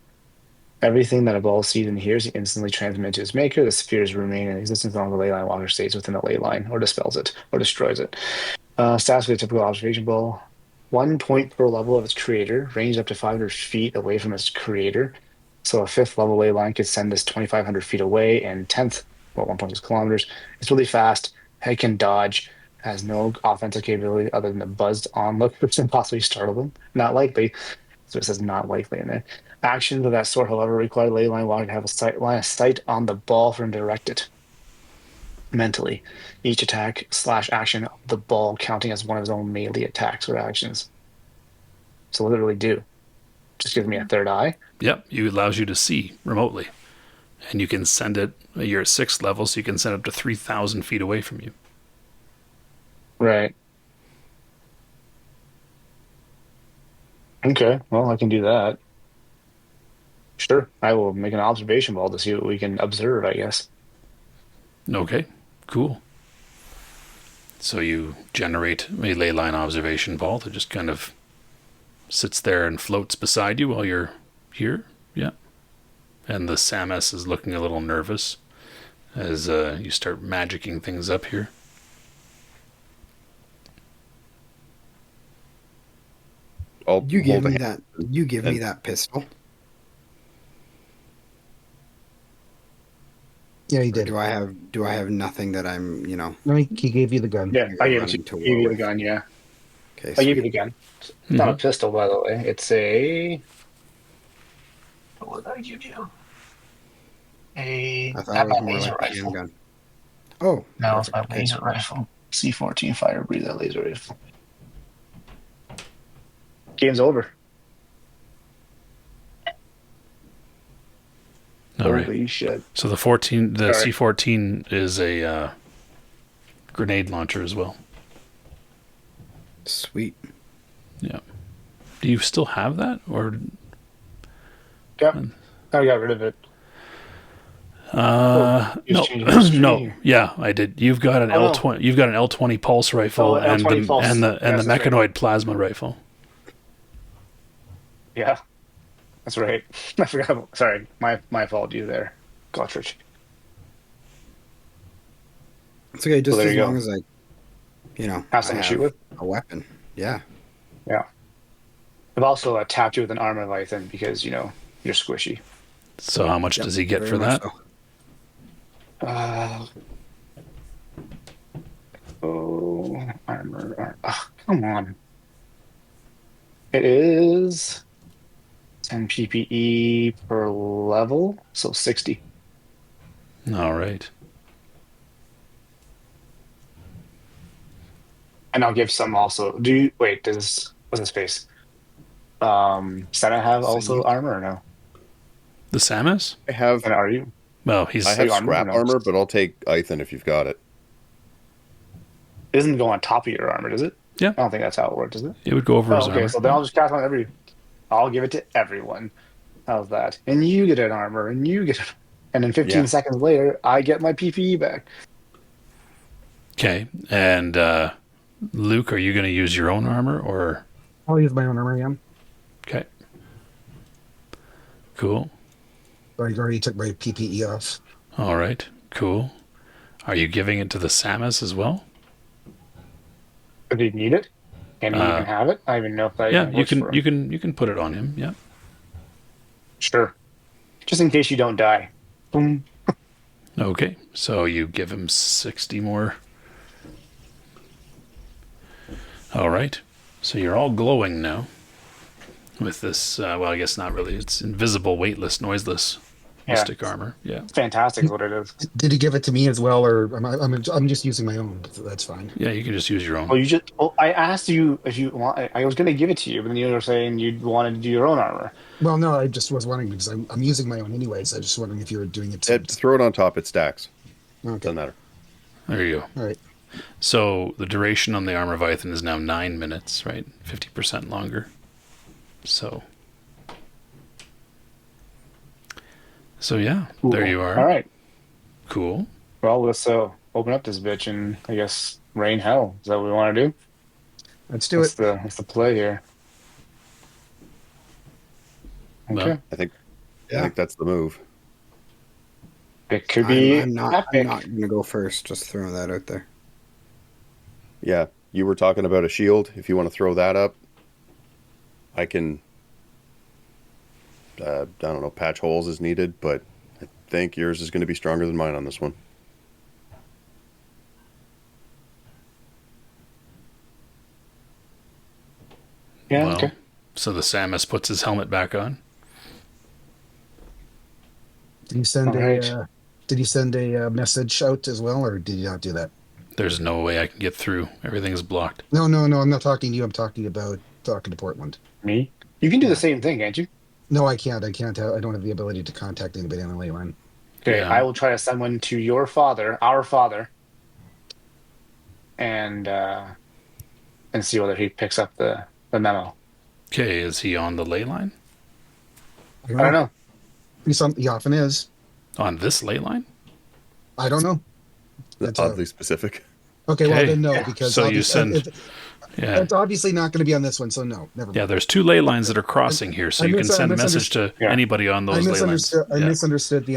Everything that a ball sees and hears instantly transmits to its maker. The spheres remain in existence along the ley line walker stays within the ley line or dispels it or destroys it. Stats for the typical observation ball. 1 point per level of its creator, ranged up to 500 feet away from its creator. So a 5th level ley line could send this 2,500 feet away, and 10th, 1.6 kilometers. It's really fast. It can dodge. has no offensive capability other than the buzzed on look, which can possibly startle them. Not likely. So it says not likely in there. Actions of that sort, however, require ley line walker to have a line of sight on the ball for him to direct it mentally. Each attack / action of the ball counting as one of his own melee attacks or actions. So what does it really do? Just gives me a third eye. Yep, it allows you to see remotely. And you can send it, you're at 6th level, so you can send it up to 3,000 feet away from you. Right. Okay, well, I can do that. Sure, I will make an observation ball to see what we can observe, I guess. Okay, cool. So you generate a ley line observation ball that just kind of sits there and floats beside you while you're here. Yeah. And the Samus is looking a little nervous as you start magicking things up here. I'll You give hold a me hand. that. You give me that pistol. Yeah, he Or did. do I have nothing that I'm, No, he gave you the gun. Yeah, I gave it running to to you. I gave war you the with? gun, yeah. Okay, I gave you sweet. the gun. It's not a pistol, by the way. It's a... What did I give you? I thought it was more like a handgun. Oh, No, it's perfect. my Okay. laser rifle. C14 fire breather laser rifle. Game's over. All right. Holy shit. So the Sorry. C14 is a grenade launcher as well. Sweet. Yeah. Do you still have that, or? Yep. I got rid of it. No, no. Yeah, I did. You've got an L20. You've got an L20 pulse rifle and L20 the pulse. and the Yes, that's mechanoid right. plasma rifle. Yeah, that's right. I forgot. Sorry, my fault. You there, Gottridge. It's okay, just there as you long go. as I Have I something to shoot have with. a weapon. Yeah. Yeah. I've also tapped you with an armor Leviathan because you're squishy. So how much Yep, does he get very for much that? So. Armor. Oh, come on. It is 10 PPE per level, so 60. All right. And I'll give some also. What's his face? Senna have also armor or no? The Samus? I have And are you? Well, I Are have you armored or scrap no? armor, but I'll take Ethan if you've got it. It doesn't go on top of your armor, does it? Yeah. I don't think that's how it works, does it? It would go over his Oh, okay. armor. So then I'll just cast on I'll give it to everyone. How's that? And you get an armor, and you get it. And then 15 Yeah. seconds later, I get my PPE back. Okay. And Luke, are you going to use your own armor or? I'll use my own armor, yeah. Okay. Cool. I already took my PPE off. All right. Cool. Are you giving it to the Samus as well? But do you need it? Can you even have it? I don't even know if that Yeah, even you works can. for him. You can put it on him. Yeah. Sure. Just in case you don't die. Boom. Okay. So you give him 60 more. All right. So you're all glowing now with this. Well, I guess not really. It's invisible, weightless, noiseless mystic armor. Yeah. Fantastic is what it is. Did he give it to me as well, or I'm just using my own? So that's fine. Yeah, you can just use your own. I asked you if you want. I was going to give it to you, but then you were saying you wanted to do your own armor. Well, no, I just was wondering because I'm using my own anyways. I was just wondering if you were doing it. Throw it on top. It stacks. Okay. Doesn't matter. There you go. All right. So the duration on the armor Leviathan is now 9 minutes, right? 50% longer. So yeah, there you are. All right. Cool. Well, let's open up this bitch and I guess rain hell. Is that what we want to do? Let's do it. What's the play here? Okay. Well, I think that's the move. It could be I'm not epic. going to go first. Just throwing that out there. Yeah, you were talking about a shield. If you want to throw that up, I can. I don't know, patch holes as needed, but I think yours is going to be stronger than mine on this one. Yeah. Well, Okay. so the Samus puts his helmet back on. Did you send All right. a message out as well, or did you not do that? There's no way I can get through. Everything's blocked. No. I'm not talking to you. I'm talking to Portland. Me? You can do Yeah. the same thing, can't you? No, I can't. I don't have the ability to contact anybody on the ley line. Okay, Yeah. I will try to send one to your father, our father, and see whether he picks up the memo. Okay, is he on the ley line? I don't know. He often is. On this ley line? I don't know. That's Oddly specific. okay. Well, Okay. then no, Yeah. because So you send. Yeah. it's obviously not going to be on this one. So no, never mind. Yeah, there's 2 ley lines that are crossing here, so I you can mis- I send a message to Yeah. anybody on I those ley lines. misunderstood. I Yeah. misunderstood the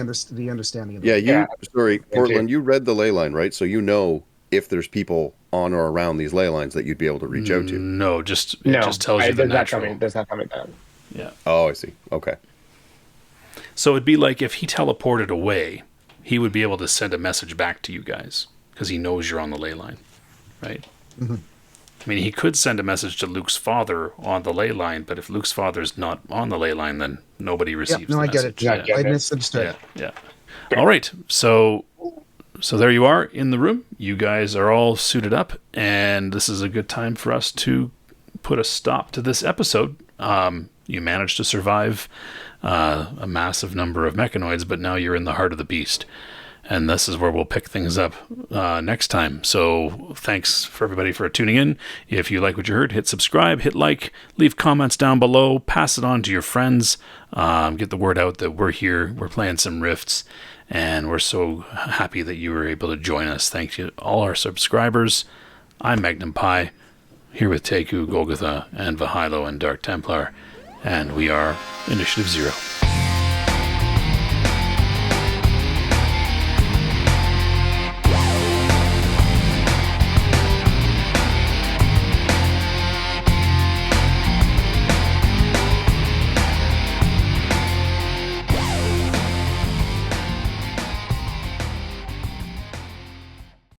understanding of that. Yeah, Yeah. sorry, too. Portland, you read the ley line, right? So you know if there's people on or around these ley lines that you'd be able to reach out to. No, it just tells you it the does not natural. tell me. It does not tell me that. Yeah. Oh, I see. Okay. So it'd be like if he teleported away, he would be able to send a message back to you guys because he knows you're on the ley line, right? Mhm. I mean, he could send a message to Luke's father on the ley line, but if Luke's father's not on the ley line, then nobody receives no, the I get it. message. Yeah, Yeah. get I it. misunderstood. Yeah. All right. So there you are in the room. You guys are all suited up, and this is a good time for us to put a stop to this episode. You managed to survive a massive number of mechanoids, but now you're in the heart of the beast. And this is where we'll pick things up next time. So thanks for everybody for tuning in. If you like what you heard, hit subscribe, hit like, leave comments down below, pass it on to your friends. Get the word out that we're here, we're playing some Rifts, and we're so happy that you were able to join us. Thank you to all our subscribers. I'm Magnum Pi, here with Teku, Golgotha, and Vahilo and Dark Templar, and we are Initiative Zero.